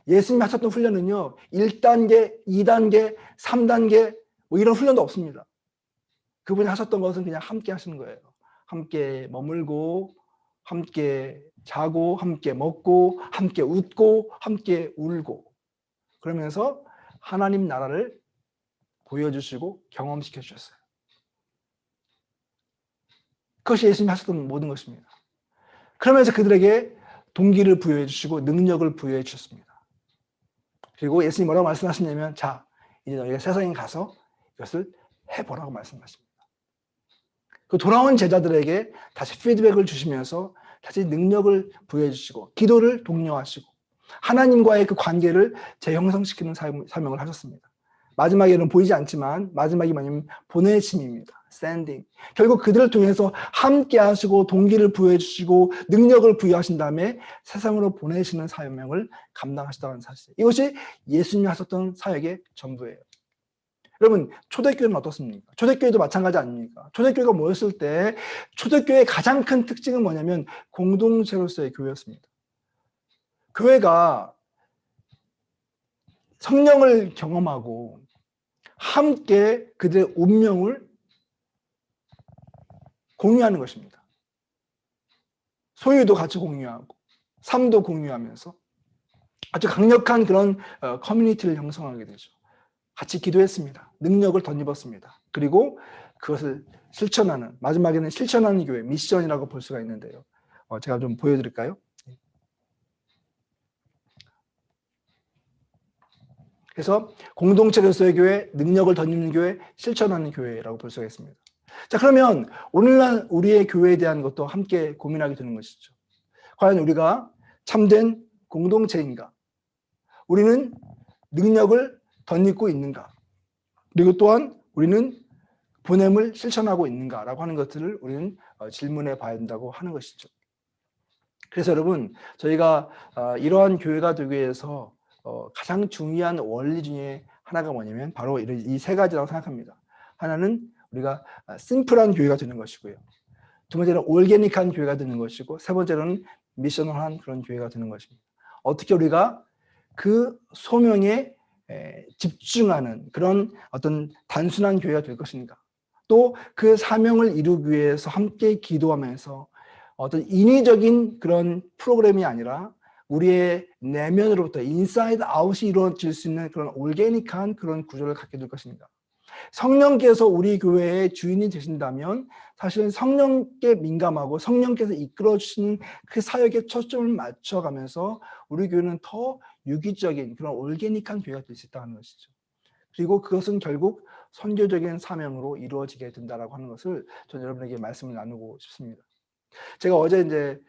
예수님이 하셨던 훈련은요 1단계, 2단계, 3단계 이런 훈련도 없습니다. 그분이 하셨던 것은 그냥 함께 하시는 거예요. 함께 머물고 함께 자고 함께 먹고 함께 웃고 함께 울고 그러면서 하나님 나라를 보여주시고 경험시켜 주셨어요. 그것이 예수님이 하셨던 모든 것입니다. 그러면서 그들에게 동기를 부여해 주시고 능력을 부여해 주셨습니다. 그리고 예수님이 뭐라고 말씀하시냐면 자 이제 너희가 세상에 가서 이것을 해보라고 말씀하십니다. 그 돌아온 제자들에게 다시 피드백을 주시면서 다시 능력을 부여해 주시고 기도를 독려하시고 하나님과의 그 관계를 재형성시키는 사명을 하셨습니다. 마지막에는 보이지 않지만 마지막이 뭐냐면 보내심입니다. sending. 결국 그들을 통해서 함께 하시고 동기를 부여해 주시고 능력을 부여하신 다음에 세상으로 보내시는 사명을 감당하시다는 사실. 이것이 예수님이 하셨던 사역의 전부예요. 여러분 초대교회는 어떻습니까? 초대교회도 마찬가지 아닙니까? 초대교회가 모였을 때 초대교회의 가장 큰 특징은 뭐냐면 공동체로서의 교회였습니다. 교회가 성령을 경험하고 함께 그들의 운명을 공유하는 것입니다. 소유도 같이 공유하고 삶도 공유하면서 아주 강력한 그런 커뮤니티를 형성하게 되죠. 같이 기도했습니다. 능력을 덧입었습니다. 그리고 그것을 실천하는 마지막에는 실천하는 교회 미션이라고 볼 수가 있는데요. 제가 좀 보여드릴까요? 그래서 공동체로서의 교회, 능력을 덧입는 교회, 실천하는 교회라고 볼 수가 있습니다. 자, 그러면 오늘날 우리의 교회에 대한 것도 함께 고민하게 되는 것이죠. 과연 우리가 참된 공동체인가? 우리는 능력을 덧입고 있는가? 그리고 또한 우리는 보냄을 실천하고 있는가라고 하는 것들을 우리는 질문해 봐야 된다고 하는 것이죠. 그래서 여러분, 저희가 이러한 교회가 되기 위해서 가장 중요한 원리 중에 하나가 뭐냐면 바로 이 세 가지라고 생각합니다. 하나는 우리가 심플한 교회가 되는 것이고요. 두 번째는 올게닉한 교회가 되는 것이고, 세 번째로는 미셔널한 그런 교회가 되는 것입니다. 어떻게 우리가 그 소명에 집중하는 그런 어떤 단순한 교회가 될 것인가? 또 그 사명을 이루기 위해서 함께 기도하면서 어떤 인위적인 그런 프로그램이 아니라 우리의 내면으로부터 인사이드 아웃이 이루어질 수 있는 그런 올게닉한 그런 구조를 갖게 될 것입니다. 성령께서 우리 교회의 주인이 되신다면 사실은 성령께 민감하고 성령께서 이끌어 주시는 그 사역에 초점을 맞춰가면서 우리 교회는 더 유기적인 그런 올게닉한 교회가 될 수 있다는 것이죠. 그리고 그것은 결국 선교적인 사명으로 이루어지게 된다라고 하는 것을 저는 여러분에게 말씀을 나누고 싶습니다. 제가 어제 이제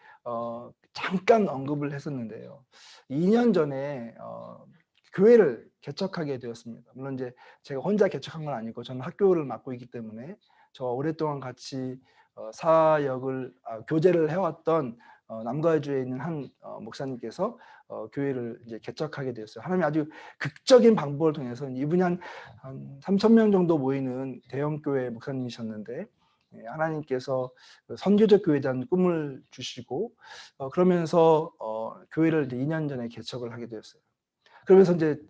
잠깐 언급을 했었는데요. 2년 전에 교회를 개척하게 되었습니다. 물론 이제 제가 혼자 개척한 건 아니고 저는 학교를 맡고 있기 때문에 저 오랫동안 같이 사역을 교제를 해왔던 남가주에 있는 한 목사님께서 교회를 이제 개척하게 되었어요. 하나님이 아주 극적인 방법을 통해서 이분이 한 3,000명 정도 모이는 대형 교회 목사님이셨는데 하나님께서 선교적 교회에 대한 꿈을 주시고 그러면서 교회를 이제 2년 전에 개척을 하게 되었어요. 그러면서 이제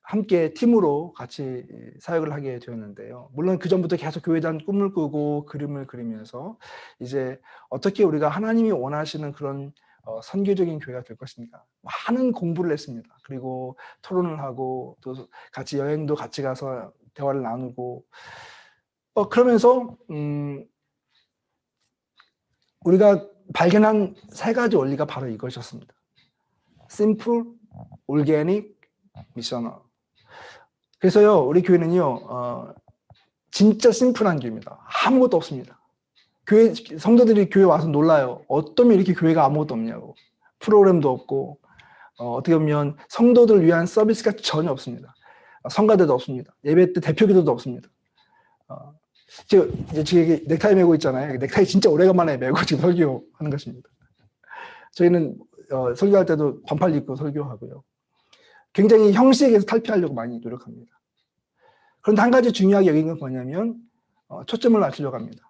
함께 팀으로 같이 사역을 하게 되었는데요. 물론 그 전부터 계속 교회에 대한 꿈을 꾸고 그림을 그리면서 이제 어떻게 우리가 하나님이 원하시는 그런 선교적인 교회가 될 것인가 많은 공부를 했습니다. 그리고 토론을 하고 또 같이 여행도 같이 가서 대화를 나누고 그러면서 우리가 발견한 세 가지 원리가 바로 이것이었습니다. 심플, 올게닉, 미셔널. 그래서요, 우리 교회는요, 진짜 심플한 교회입니다. 아무것도 없습니다. 교회, 성도들이 교회 와서 놀라요. 어쩌면 이렇게 교회가 아무것도 없냐고. 프로그램도 없고, 어떻게 보면 성도들 위한 서비스가 전혀 없습니다. 성가대도 없습니다. 예배 때 대표기도도 없습니다. 제가 넥타이 메고 있잖아요. 넥타이 진짜 오래간만에 메고 지금 설교하는 것입니다. 저희는 설교할 때도 반팔 입고 설교하고요. 굉장히 형식에서 탈피하려고 많이 노력합니다. 그런데 한 가지 중요하게 여긴 건 뭐냐면 초점을 맞추려고 합니다.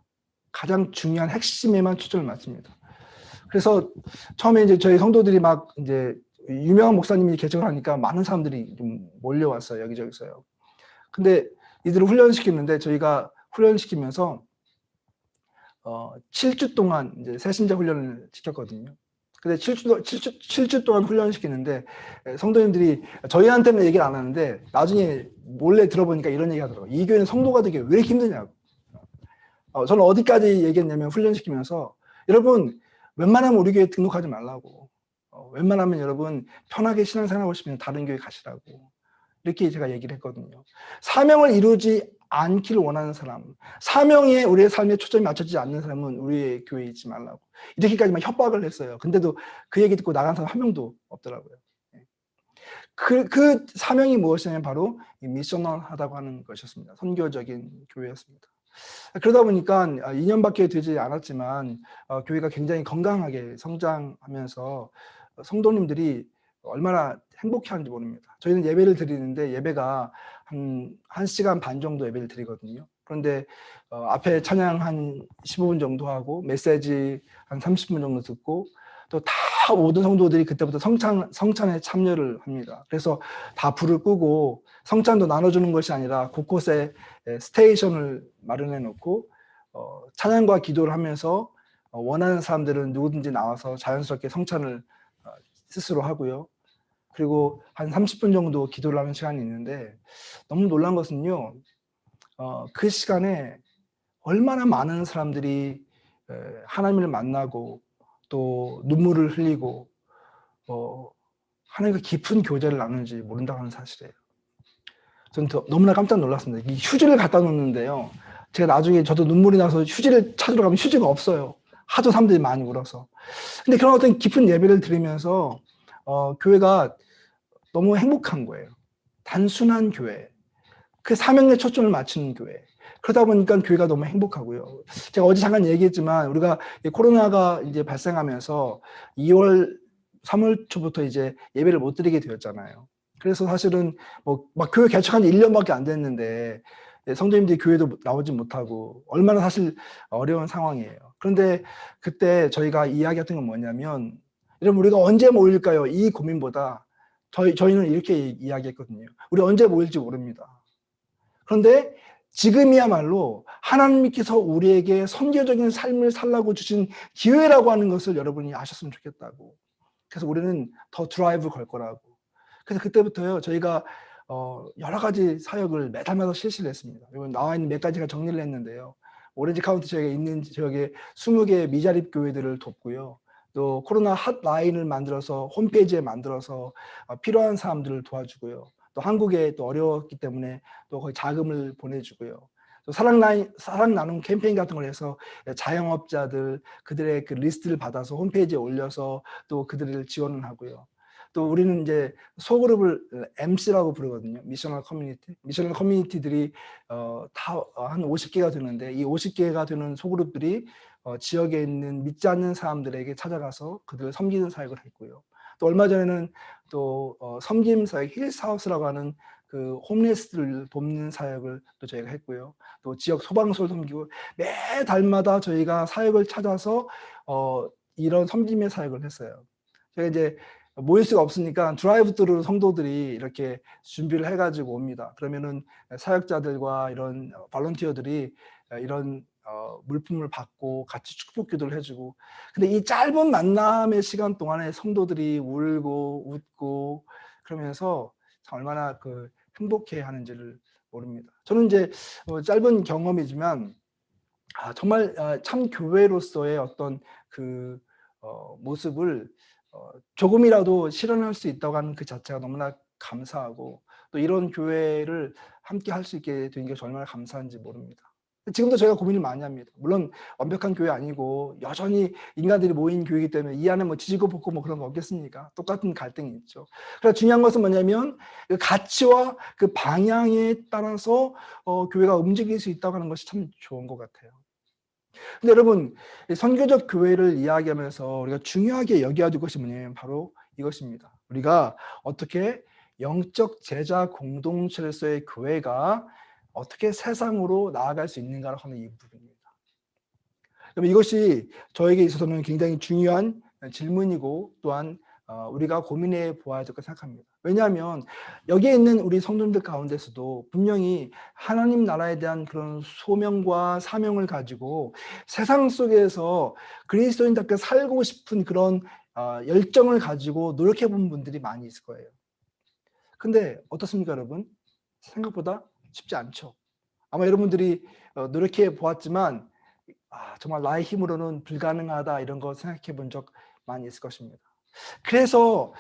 가장 중요한 핵심에만 초점을 맞춥니다. 그래서 처음에 이제 저희 성도들이 막 이제 유명한 목사님이 개척을 하니까 많은 사람들이 좀 몰려왔어요. 여기저기서요. 근데 이들을 훈련시키는데 저희가 훈련시키면서 7주 동안 이제 새신자 훈련을 시켰거든요. 근데 7주 동안 훈련시키는데 성도님들이 저희한테는 얘기를 안 하는데 나중에 몰래 들어보니까 이런 얘기 하더라고요. 이 교회는 성도가 되기 왜 이렇게 힘드냐고. 저는 어디까지 얘기했냐면 훈련시키면서 여러분 웬만하면 우리 교회 등록하지 말라고. 웬만하면 여러분 편하게 신앙생활하고 싶으면 다른 교회 가시라고. 이렇게 제가 얘기를 했거든요. 사명을 이루지 않기를 원하는 사람, 사명에 우리의 삶에 초점이 맞춰지지 않는 사람은 우리의 교회에 있지 말라고. 이렇게까지 막 협박을 했어요. 근데도 그 얘기 듣고 나간 사람 한 명도 없더라고요. 그 사명이 무엇이냐면 바로 미셔널하다고 하는 것이었습니다. 선교적인 교회였습니다. 그러다 보니까 2년밖에 되지 않았지만 교회가 굉장히 건강하게 성장하면서 성도님들이 얼마나 행복해하는지 모릅니다. 저희는 예배를 드리는데 예배가 한 1시간 반 정도 예배를 드리거든요. 그런데 앞에 찬양 한 15분 정도 하고 메시지 한 30분 정도 듣고 또 다 모든 성도들이 그때부터 성찬에 참여를 합니다. 그래서 다 불을 끄고 성찬도 나눠주는 것이 아니라 곳곳에 스테이션을 마련해 놓고 찬양과 기도를 하면서 원하는 사람들은 누구든지 나와서 자연스럽게 성찬을 스스로 하고요. 그리고 한 30분 정도 기도를 하는 시간이 있는데 너무 놀란 것은요. 그 시간에 얼마나 많은 사람들이 하나님을 만나고 또 눈물을 흘리고 하나님과 깊은 교제를 나누는지 모른다고 하는 사실이에요. 저는 너무나 깜짝 놀랐습니다. 이 휴지를 갖다 놓는데요. 제가 나중에 저도 눈물이 나서 휴지를 찾으러 가면 휴지가 없어요. 하도 사람들이 많이 울어서. 근데 그런 어떤 깊은 예배를 드리면서 교회가 너무 행복한 거예요. 단순한 교회. 그 사명에 초점을 맞추는 교회. 그러다 보니까 교회가 너무 행복하고요. 제가 어제 잠깐 얘기했지만 우리가 코로나가 이제 발생하면서 2월, 3월 초부터 이제 예배를 못 드리게 되었잖아요. 그래서 사실은 뭐 막 교회 개척한 지 1년밖에 안 됐는데 성도님들이 교회도 나오지 못하고 얼마나 사실 어려운 상황이에요. 그런데 그때 저희가 이야기했던 건 뭐냐면, 여러분 우리가 언제 모일까요? 이 고민보다 저희는 이렇게 이야기했거든요. 우리 언제 모일지 모릅니다. 그런데 지금이야말로 하나님께서 우리에게 선교적인 삶을 살라고 주신 기회라고 하는 것을 여러분이 아셨으면 좋겠다고. 그래서 우리는 더 드라이브 걸 거라고. 그래서 그때부터요, 저희가 여러 가지 사역을 매달마다 실시를 했습니다. 이건 나와 있는 몇 가지가 정리를 했는데요. 오렌지 카운티 지역에 있는 지역에 20개의 미자립 교회들을 돕고요. 또 코로나 핫라인을 만들어서 홈페이지에 만들어서 필요한 사람들을 도와주고요. 또 한국에 또 어려웠기 때문에 또 거기 자금을 보내주고요. 또 사랑 나눔 캠페인 같은 걸 해서 자영업자들 그들의 그 리스트를 받아서 홈페이지에 올려서 또 그들을 지원을 하고요. 또 우리는 이제 소그룹을 MC라고 부르거든요. 미셔널 커뮤니티. 미셔널 커뮤니티들이 다 한 50개가 되는데, 이 50개가 되는 소그룹들이 지역에 있는 믿지 않는 사람들에게 찾아가서 그들을 섬기는 사역을 했고요. 또 얼마 전에는 또 섬김 사역 힐스하우스라고 하는 그 홈레스들을 돕는 사역을 또 저희가 했고요. 또 지역 소방서를 섬기고 매 달마다 저희가 사역을 찾아서 이런 섬김의 사역을 했어요. 저희가 이제 모일 수가 없으니까 드라이브스루로 성도들이 이렇게 준비를 해가지고 옵니다. 그러면은 사역자들과 이런 발런티어들이 이런 물품을 받고 같이 축복 기도를 해주고, 근데 이 짧은 만남의 시간 동안에 성도들이 울고 웃고 그러면서 참 얼마나 그 행복해 하는지를 모릅니다. 저는 이제 짧은 경험이지만 정말 참 교회로서의 어떤 그 모습을 조금이라도 실현할 수 있다고 하는 그 자체가 너무나 감사하고, 또 이런 교회를 함께 할 수 있게 된 게 얼마나 감사한지 모릅니다. 지금도 저희가 고민을 많이 합니다. 물론 완벽한 교회 아니고 여전히 인간들이 모인 교회이기 때문에 이 안에 뭐 지지고 볶고 뭐 그런 거 없겠습니까? 똑같은 갈등이 있죠. 그래서 중요한 것은 뭐냐면 그 가치와 그 방향에 따라서 교회가 움직일 수 있다고 하는 것이 참 좋은 것 같아요. 근데 여러분, 선교적 교회를 이야기하면서 우리가 중요하게 여겨야 될 것이 뭐냐면 바로 이것입니다. 우리가 어떻게 영적 제자 공동체로서의 교회가 어떻게 세상으로 나아갈 수 있는가를 하는 이 부분입니다. 그럼 이것이 저에게 있어서는 굉장히 중요한 질문이고, 또한 우리가 고민해 보아야 될 것 생각합니다. 왜냐하면 여기에 있는 우리 성도님들 가운데서도 분명히 하나님 나라에 대한 그런 소명과 사명을 가지고 세상 속에서 그리스도인답게 살고 싶은 그런 열정을 가지고 노력해 본 분들이 많이 있을 거예요. 근데 어떻습니까, 여러분? 생각보다 쉽지 않죠. 아마 여러분들이 노력해 보았지만 정말 나의 힘으로는 불가능하다 이런 거 생각해 본 적 많이 있을 것입니다. 그래서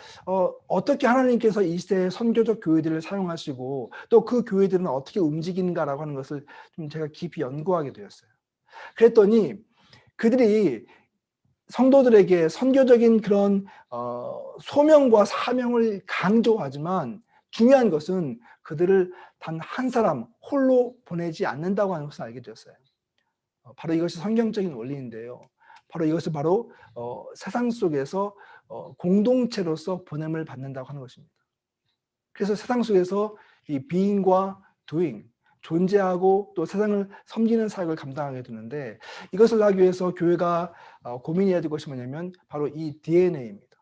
어떻게 하나님께서 이 시대의 선교적 교회들을 사용하시고 또 그 교회들은 어떻게 움직이는가라고 하는 것을 좀 제가 깊이 연구하게 되었어요. 그랬더니 그들이 성도들에게 선교적인 그런 소명과 사명을 강조하지만 중요한 것은 그들을 단 한 사람 홀로 보내지 않는다고 하는 것을 알게 되었어요. 바로 이것이 성경적인 원리인데요. 바로 이것은 바로 세상 속에서 공동체로서 보냄을 받는다고 하는 것입니다. 그래서 세상 속에서 이 being과 doing, 존재하고 또 세상을 섬기는 사역을 감당하게 되는데, 이것을 하기 위해서 교회가 고민해야 될 것이 뭐냐면 바로 이 DNA입니다.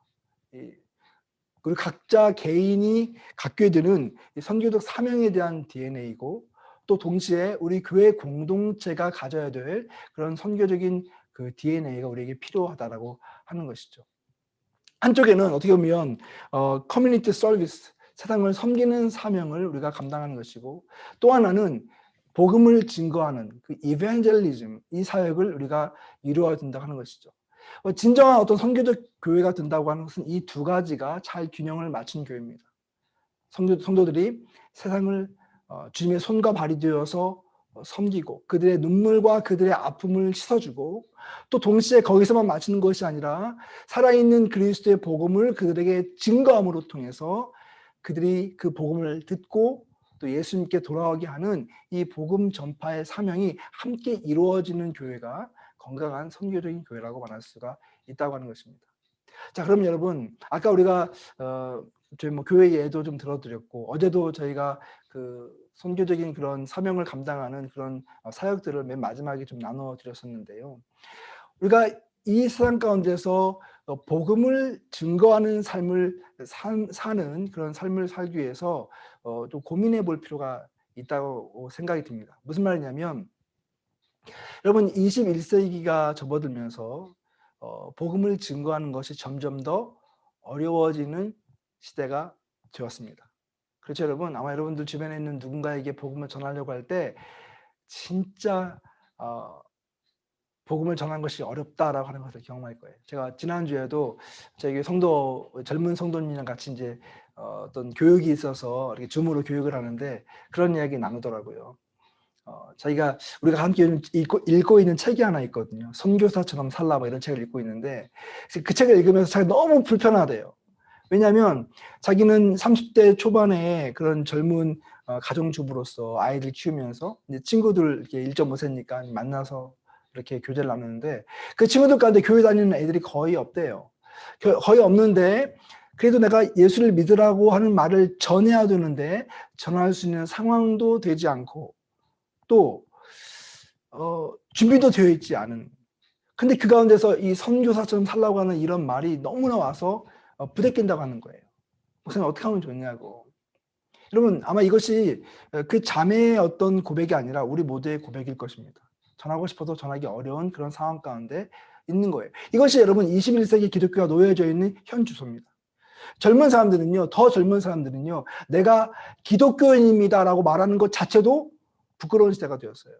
그리고 각자 개인이 갖게 되는 선교적 사명에 대한 DNA이고, 또 동시에 우리 교회 공동체가 가져야 될 그런 선교적인 그 DNA가 우리에게 필요하다라고 하는 것이죠. 한쪽에는 어떻게 보면 커뮤니티 서비스, 세상을 섬기는 사명을 우리가 감당하는 것이고, 또 하나는 복음을 증거하는 그 이벤젤리즘, 이 사역을 우리가 이루어야 된다고 하는 것이죠. 진정한 어떤 선교적 교회가 된다고 하는 것은 이 두 가지가 잘 균형을 맞춘 교회입니다. 성도들이 세상을 주님의 손과 발이 되어서 섬기고 그들의 눈물과 그들의 아픔을 씻어주고 또 동시에 거기서만 마치는 것이 아니라 살아있는 그리스도의 복음을 그들에게 증거함으로 통해서 그들이 그 복음을 듣고 또 예수님께 돌아오게 하는 이 복음 전파의 사명이 함께 이루어지는 교회가 건강한 선교적인 교회라고 말할 수가 있다고 하는 것입니다. 자, 그럼 여러분, 아까 우리가 저희 교회 예도 좀 들어드렸고 어제도 저희가 그 선교적인 그런 사명을 감당하는 그런 사역들을 맨 마지막에 좀 나눠드렸었는데요. 우리가 이 세상 가운데서 복음을 증거하는 삶을 사는 그런 삶을 살기 위해서 좀 고민해 볼 필요가 있다고 생각이 듭니다. 무슨 말이냐면 여러분 21세기가 접어들면서 복음을 증거하는 것이 점점 더 어려워지는 시대가 되었습니다. 그렇죠, 여러분? 아마 여러분들 주변에 있는 누군가에게 복음을 전하려고 할 때 진짜 복음을 전하는 것이 어렵다라고 하는 것을 경험할 거예요. 제가 지난주에도 저희 젊은 성도님이랑 같이 이제 어떤 교육이 있어서 이렇게 줌으로 교육을 하는데 그런 이야기 나누더라고요. 우리가 함께 읽고 있는 책이 하나 있거든요. 선교사처럼 살라 이런 책을 읽고 있는데 그 책을 읽으면서 자기가 너무 불편하대요. 왜냐하면 자기는 30대 초반에 그런 젊은 가정주부로서 아이들 키우면서 이제 친구들 이렇게 1.5세니까 만나서 이렇게 교제를 나누는데 그 친구들 가운데 교회 다니는 애들이 거의 없대요. 거의 없는데 그래도 내가 예수를 믿으라고 하는 말을 전해야 되는데 전할 수 있는 상황도 되지 않고 또 준비도 되어 있지 않은, 근데 그 가운데서 이 선교사처럼 살라고 하는 이런 말이 너무나 와서 부대낀다고 하는 거예요. 목사님 어떻게 하면 좋냐고. 여러분 아마 이것이 그 자매의 어떤 고백이 아니라 우리 모두의 고백일 것입니다. 전하고 싶어도 전하기 어려운 그런 상황 가운데 있는 거예요. 이것이 여러분 21세기 기독교가 놓여져 있는 현 주소입니다. 더 젊은 사람들은요 내가 기독교인입니다라고 말하는 것 자체도 부끄러운 시대가 되었어요.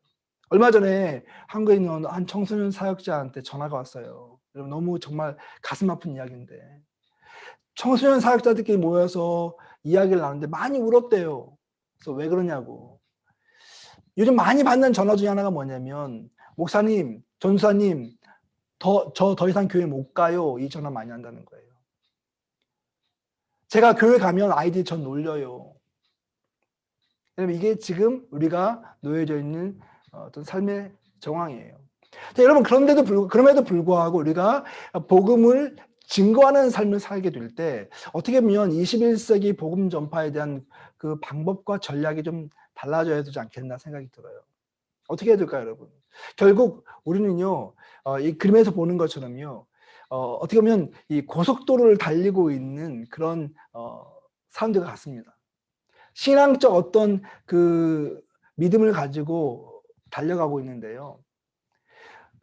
얼마 전에 한국에 있는 한 청소년 사역자한테 전화가 왔어요. 너무 정말 가슴 아픈 이야기인데 청소년 사역자들끼리 모여서 이야기를 나누는데 많이 울었대요. 그래서 왜 그러냐고. 요즘 많이 받는 전화 중에 하나가 뭐냐면 목사님, 전사님 저 더 이상 교회 못 가요. 이 전화 많이 한다는 거예요. 제가 교회 가면 아이들이 전 놀려요. 이게 지금 우리가 놓여져 있는 어떤 삶의 정황이에요. 여러분 그럼에도 불구하고 우리가 복음을 증거하는 삶을 살게 될 때 어떻게 보면 21세기 복음 전파에 대한 그 방법과 전략이 좀 달라져야 되지 않겠나 생각이 들어요. 어떻게 해야 될까요, 여러분? 결국 우리는요 이 그림에서 보는 것처럼요 어떻게 보면 이 고속도로를 달리고 있는 그런 사람들 같습니다. 신앙적 어떤 그 믿음을 가지고 달려가고 있는데요.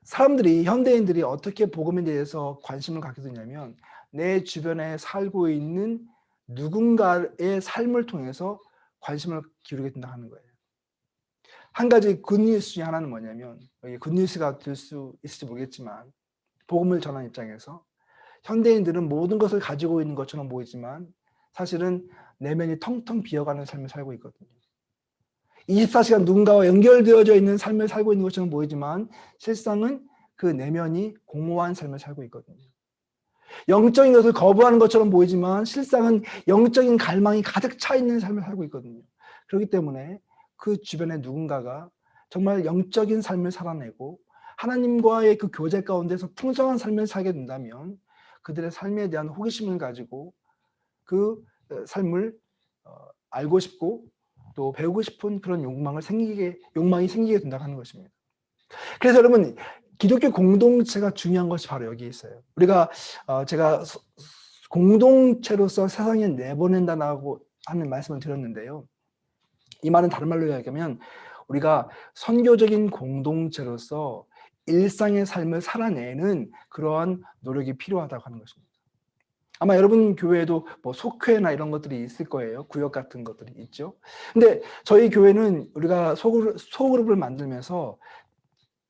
현대인들이 어떻게 복음에 대해서 관심을 갖게 되냐면 내 주변에 살고 있는 누군가의 삶을 통해서 관심을 기울이게 된다 하는 거예요. 한 가지 굿뉴스 중에 하나는 뭐냐면 굿뉴스가 될 수 있을지 모르겠지만 복음을 전하는 입장에서 현대인들은 모든 것을 가지고 있는 것처럼 보이지만 사실은 내면이 텅텅 비어가는 삶을 살고 있거든요. 24시간 누군가와 연결되어져 있는 삶을 살고 있는 것처럼 보이지만 실상은 그 내면이 공허한 삶을 살고 있거든요. 영적인 것을 거부하는 것처럼 보이지만 실상은 영적인 갈망이 가득 차 있는 삶을 살고 있거든요. 그렇기 때문에 그 주변에 누군가가 정말 영적인 삶을 살아내고 하나님과의 그 교제 가운데서 풍성한 삶을 살게 된다면 그들의 삶에 대한 호기심을 가지고 그 삶을 알고 싶고 또 배우고 싶은 그런 욕망이 생기게 된다고 하는 것입니다. 그래서 여러분 기독교 공동체가 중요한 것이 바로 여기 있어요. 제가 공동체로서 세상에 내보낸다고 하는 말씀을 드렸는데요. 이 말은 다른 말로 이야기하면 우리가 선교적인 공동체로서 일상의 삶을 살아내는 그러한 노력이 필요하다고 하는 것입니다. 아마 여러분 교회에도 속회나 이런 것들이 있을 거예요. 구역 같은 것들이 있죠. 근데 저희 교회는 우리가 소그룹을 만들면서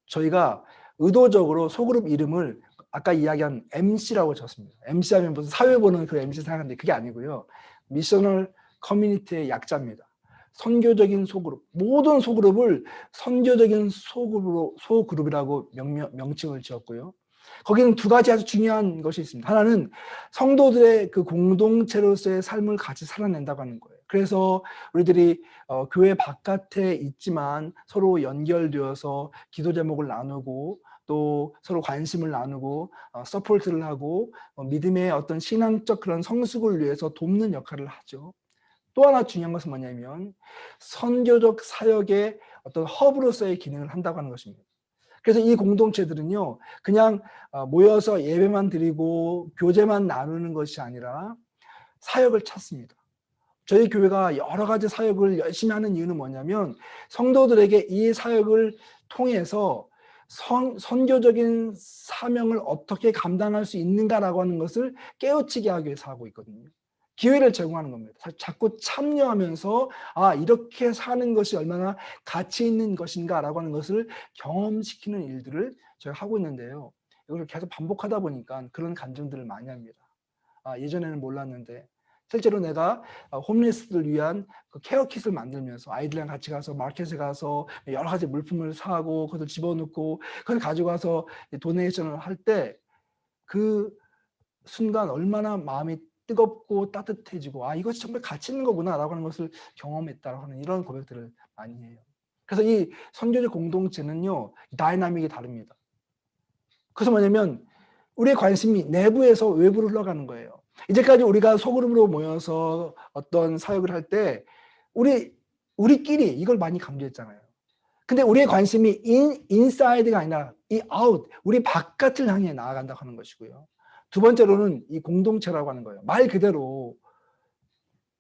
저희가 의도적으로 소그룹 이름을 아까 이야기한 MC라고 줬습니다. MC 하면 무슨 사회 보는 그 MC 생각하는데 그게 아니고요. 미셔널 커뮤니티의 약자입니다. 선교적인 소그룹, 모든 소그룹을 선교적인 소그룹이라고 명칭을 지었고요. 거기는 두 가지 아주 중요한 것이 있습니다. 하나는 성도들의 그 공동체로서의 삶을 같이 살아낸다고 하는 거예요. 그래서 우리들이 교회 바깥에 있지만 서로 연결되어서 기도 제목을 나누고 또 서로 관심을 나누고 서포트를 하고 믿음의 어떤 신앙적 그런 성숙을 위해서 돕는 역할을 하죠. 또 하나 중요한 것은 뭐냐면 선교적 사역의 어떤 허브로서의 기능을 한다고 하는 것입니다. 그래서 이 공동체들은요, 그냥 모여서 예배만 드리고 교제만 나누는 것이 아니라 사역을 찾습니다. 저희 교회가 여러 가지 사역을 열심히 하는 이유는 뭐냐면 성도들에게 이 사역을 통해서 선교적인 사명을 어떻게 감당할 수 있는가라고 하는 것을 깨우치게 하기 위해서 하고 있거든요. 기회를 제공하는 겁니다. 자꾸 참여하면서 이렇게 사는 것이 얼마나 가치 있는 것인가라고 하는 것을 경험시키는 일들을 제가 하고 있는데요. 이걸 계속 반복하다 보니까 그런 감정들을 많이 합니다. 예전에는 몰랐는데 실제로 내가 홈리스를 위한 그 케어 킷을 만들면서 아이들이랑 같이 가서 마켓에 가서 여러 가지 물품을 사고 그것을 집어넣고 그걸 가지고 가서 도네이션을 할 때 그 순간 얼마나 마음이 뜨겁고 따뜻해지고 이것이 정말 가치 있는 거구나라고 하는 것을 경험했다라고 하는 이런 고백들을 많이 해요. 그래서 이 선교적 공동체는요, 다이나믹이 다릅니다. 그래서 뭐냐면 우리의 관심이 내부에서 외부로 흘러가는 거예요. 이제까지 우리가 소그룹으로 모여서 어떤 사역을 할 때 우리끼리 이걸 많이 강조했잖아요. 근데 우리의 관심이 인사이드가 아니라 이 아웃, 우리 바깥을 향해 나아간다고 하는 것이고요. 두 번째로는 이 공동체라고 하는 거예요. 말 그대로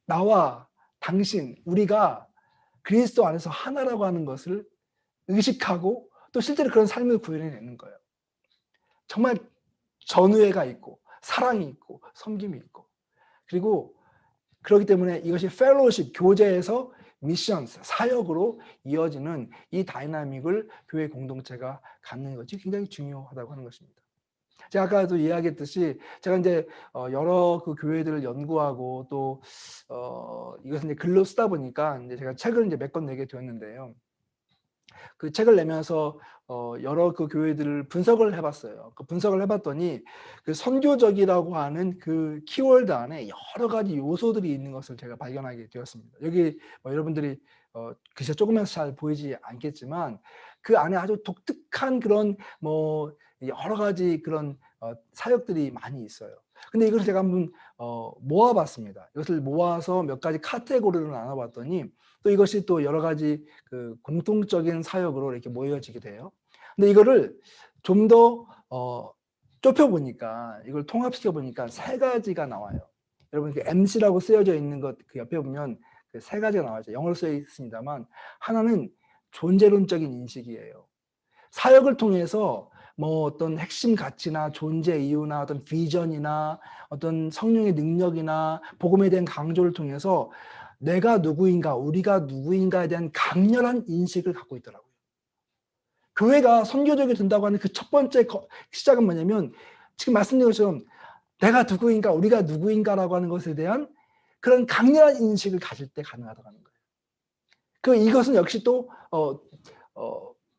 나와 당신, 우리가 그리스도 안에서 하나라고 하는 것을 의식하고 또 실제로 그런 삶을 구현해내는 거예요. 정말 전우애가 있고 사랑이 있고 섬김이 있고 그리고 그렇기 때문에 이것이 펠로우십, 교제에서 미션, 사역으로 이어지는 이 다이나믹을 교회 공동체가 갖는 것이 굉장히 중요하다고 하는 것입니다. 제가 아까도 이야기했듯이 제가 이제 여러 그 교회들을 연구하고 또 이것을 이제 글로 쓰다 보니까 이제 제가 책을 이제 몇 권 내게 되었는데요. 그 책을 내면서 여러 그 교회들을 분석을 해봤어요. 그 분석을 해봤더니 그 선교적이라고 하는 그 키워드 안에 여러 가지 요소들이 있는 것을 제가 발견하게 되었습니다. 여기 여러분들이 글쎄 조금해서 잘 보이지 않겠지만 그 안에 아주 독특한 그런 여러 가지 그런 사역들이 많이 있어요. 근데 이걸 제가 한번 모아봤습니다. 이것을 모아서 몇 가지 카테고리로 나눠봤더니 또 이것이 또 여러 가지 그 공통적인 사역으로 이렇게 모여지게 돼요. 근데 이거를 좀 더 좁혀보니까 이걸 통합시켜보니까 세 가지가 나와요. 여러분 그 MC라고 쓰여져 있는 것 그 옆에 보면 그 세 가지가 나와요. 영어로 쓰여 있습니다만 하나는 존재론적인 인식이에요. 사역을 통해서 어떤 핵심 가치나 존재 이유나 어떤 비전이나 어떤 성령의 능력이나 복음에 대한 강조를 통해서 내가 누구인가, 우리가 누구인가에 대한 강렬한 인식을 갖고 있더라고요. 교회가 선교적이 된다고 하는 그 첫 번째 시작은 뭐냐면 지금 말씀드린 것처럼 내가 누구인가, 우리가 누구인가라고 하는 것에 대한 그런 강렬한 인식을 가질 때 가능하다고 하는 거예요. 이것은 역시 또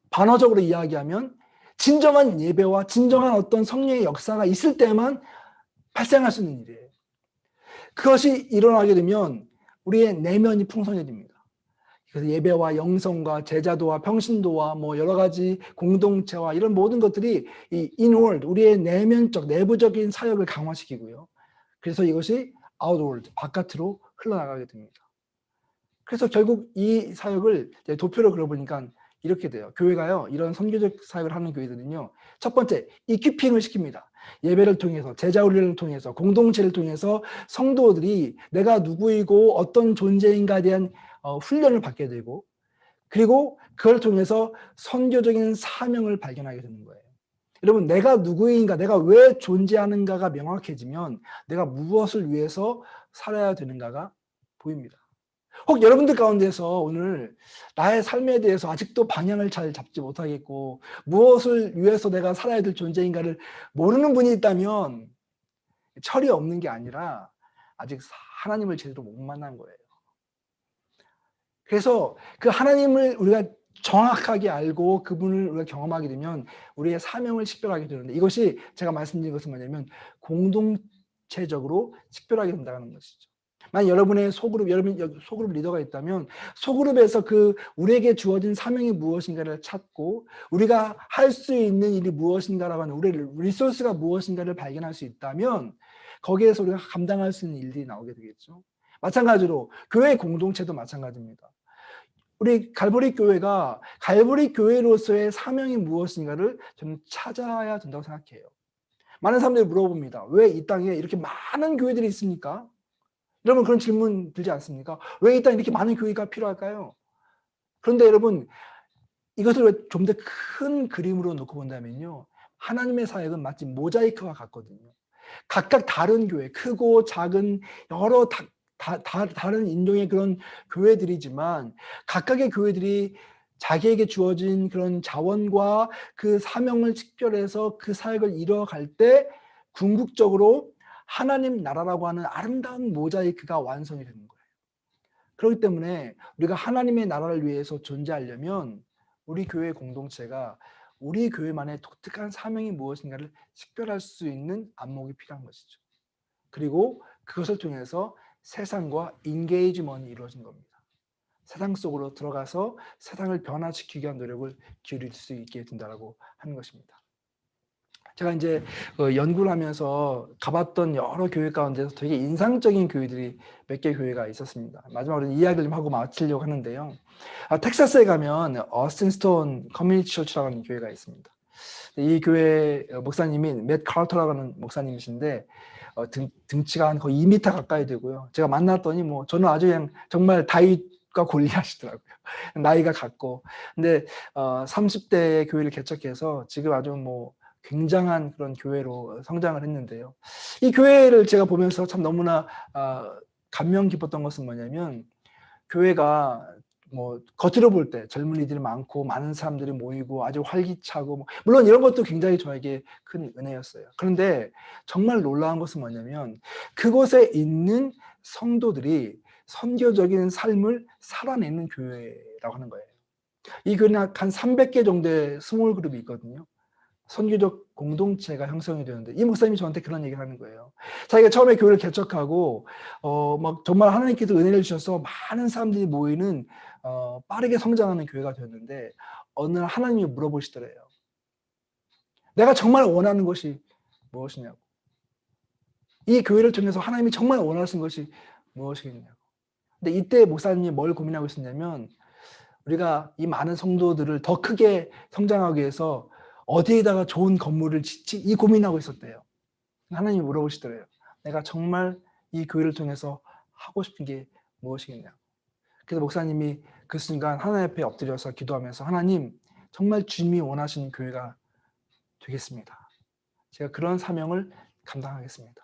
반어적으로 이야기하면 진정한 예배와 진정한 어떤 성령의 역사가 있을 때만 발생할 수 있는 일이에요. 그것이 일어나게 되면 우리의 내면이 풍성해집니다. 그래서 예배와 영성과 제자도와 평신도와 여러 가지 공동체와 이런 모든 것들이 이 inward, 우리의 내면적, 내부적인 사역을 강화시키고요. 그래서 이것이 outward, 바깥으로 흘러나가게 됩니다. 그래서 결국 이 사역을 도표로 그려보니까 이렇게 돼요. 교회가요, 이런 선교적 사역을 하는 교회들은요, 첫 번째, 이퀴핑을 시킵니다. 예배를 통해서, 제자 훈련을 통해서, 공동체를 통해서 성도들이 내가 누구이고 어떤 존재인가에 대한 훈련을 받게 되고, 그리고 그걸 통해서 선교적인 사명을 발견하게 되는 거예요. 여러분, 내가 누구인가, 내가 왜 존재하는가가 명확해지면 내가 무엇을 위해서 살아야 되는가가 보입니다. 혹 여러분들 가운데서 오늘 나의 삶에 대해서 아직도 방향을 잘 잡지 못하겠고 무엇을 위해서 내가 살아야 될 존재인가를 모르는 분이 있다면 철이 없는 게 아니라 아직 하나님을 제대로 못 만난 거예요. 그래서 그 하나님을 우리가 정확하게 알고 그분을 우리가 경험하게 되면 우리의 사명을 식별하게 되는데, 이것이 제가 말씀드린 것은 뭐냐면 공동체적으로 식별하게 된다는 것이죠. 만약 여러분의 소그룹, 여러분 소그룹 리더가 있다면 소그룹에서 그 우리에게 주어진 사명이 무엇인가를 찾고 우리가 할 수 있는 일이 무엇인가라고 하는 우리의 리소스가 무엇인가를 발견할 수 있다면 거기에서 우리가 감당할 수 있는 일들이 나오게 되겠죠. 마찬가지로 교회 공동체도 마찬가지입니다. 우리 갈보리 교회가 갈보리 교회로서의 사명이 무엇인가를 저는 찾아야 된다고 생각해요. 많은 사람들이 물어봅니다. 왜 이 땅에 이렇게 많은 교회들이 있습니까? 여러분 그런 질문 들지 않습니까? 왜 이 땅에 이렇게 많은 교회가 필요할까요? 그런데 여러분 이것을 좀 더 큰 그림으로 놓고 본다면요. 하나님의 사역은 마치 모자이크와 같거든요. 각각 다른 교회, 크고 작은 여러 다른 인종의 그런 교회들이지만 각각의 교회들이 자기에게 주어진 그런 자원과 그 사명을 식별해서 그 사역을 이뤄갈 때 궁극적으로 하나님 나라라고 하는 아름다운 모자이크가 완성이 되는 거예요. 그렇기 때문에 우리가 하나님의 나라를 위해서 존재하려면 우리 교회 공동체가 우리 교회만의 독특한 사명이 무엇인가를 식별할 수 있는 안목이 필요한 것이죠. 그리고 그것을 통해서 세상과 인게이지먼이 이루어진 겁니다. 세상 속으로 들어가서 세상을 변화시키기 위한 노력을 기울일 수 있게 된다고 하는 것입니다. 제가 이제 연구를 하면서 가봤던 여러 교회 가운데서 되게 인상적인 교회들이 몇 개 교회가 있었습니다. 마지막으로 이야기를 좀 하고 마치려고 하는데요. 텍사스에 가면 어스틴 스톤 커뮤니티 처치라고 하는 교회가 있습니다. 이 교회 목사님이 맷 카터라고 하는 목사님이신데 등치가 한 거의 2m 가까이 되고요. 제가 만났더니 뭐 저는 아주 그냥 정말 다윗과 골리앗이더라고요. 나이가 같고. 근데 30대에 교회를 개척해서 지금 아주 뭐 굉장한 그런 교회로 성장을 했는데요. 이 교회를 제가 보면서 참 너무나 감명 깊었던 것은 뭐냐면 교회가 뭐 겉으로 볼 때 젊은이들이 많고 많은 사람들이 모이고 아주 활기차고 물론 이런 것도 굉장히 저에게 큰 은혜였어요. 그런데 정말 놀라운 것은 뭐냐면 그곳에 있는 성도들이 선교적인 삶을 살아내는 교회라고 하는 거예요. 이 교회는 한 300개 정도의 스몰 그룹이 있거든요. 선교적 공동체가 형성이 되는데 이 목사님이 저한테 그런 얘기를 하는 거예요. 자기가 처음에 교회를 개척하고 막 정말 하나님께서 은혜를 주셔서 많은 사람들이 모이는 빠르게 성장하는 교회가 되었는데 어느 날 하나님이 물어보시더래요. 내가 정말 원하는 것이 무엇이냐고. 이 교회를 통해서 하나님이 정말 원하시는 것이 무엇이겠냐고. 근데 이때 목사님이 뭘 고민하고 있었냐면 우리가 이 많은 성도들을 더 크게 성장하기 위해서 어디에다가 좋은 건물을 짓지? 이 고민하고 있었대요. 하나님이 물어보시더래요. 내가 정말 이 교회를 통해서 하고 싶은 게 무엇이겠냐. 그래서 목사님이 그 순간 하나님 앞에 엎드려서 기도하면서 하나님 정말 주님이 원하시는 교회가 되겠습니다. 제가 그런 사명을 감당하겠습니다.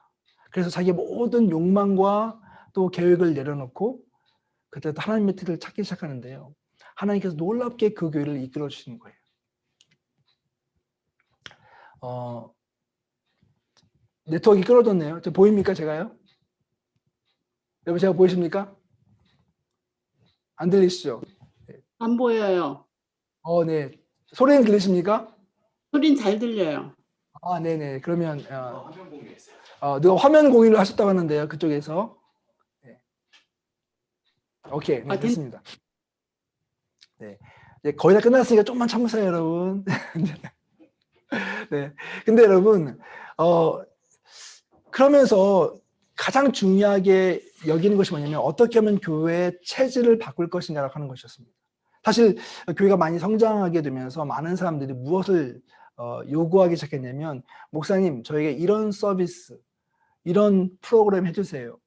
그래서 자기의 모든 욕망과 또 계획을 내려놓고 그때 하나님의 뜻을 찾기 시작하는데요. 하나님께서 놀랍게 그 교회를 이끌어 주시는 거예요. 네트워크가 끊어졌네요. 보입니까, 제가요? 여러분, 제가 보이십니까? 안 들리시죠? 안 보여요. 네. 소리는 들리십니까? 소린 잘 들려요. 네네. 그러면, 누가 화면 공유를 하셨다고 하는데요, 그쪽에서. 네. 오케이. 네, 됐습니다. 네. 이제 거의 다 끝났으니까 조금만 참으세요, 여러분. 네. 근데 여러분, 그러면서 가장 중요하게 여기는 것이 뭐냐면 어떻게 하면 교회의 체질을 바꿀 것인가라고 하는 것이었습니다. 사실 교회가 많이 성장하게 되면서 많은 사람들이 무엇을 요구하기 시작했냐면 목사님 저에게 이런 서비스, 이런 프로그램 해주세요.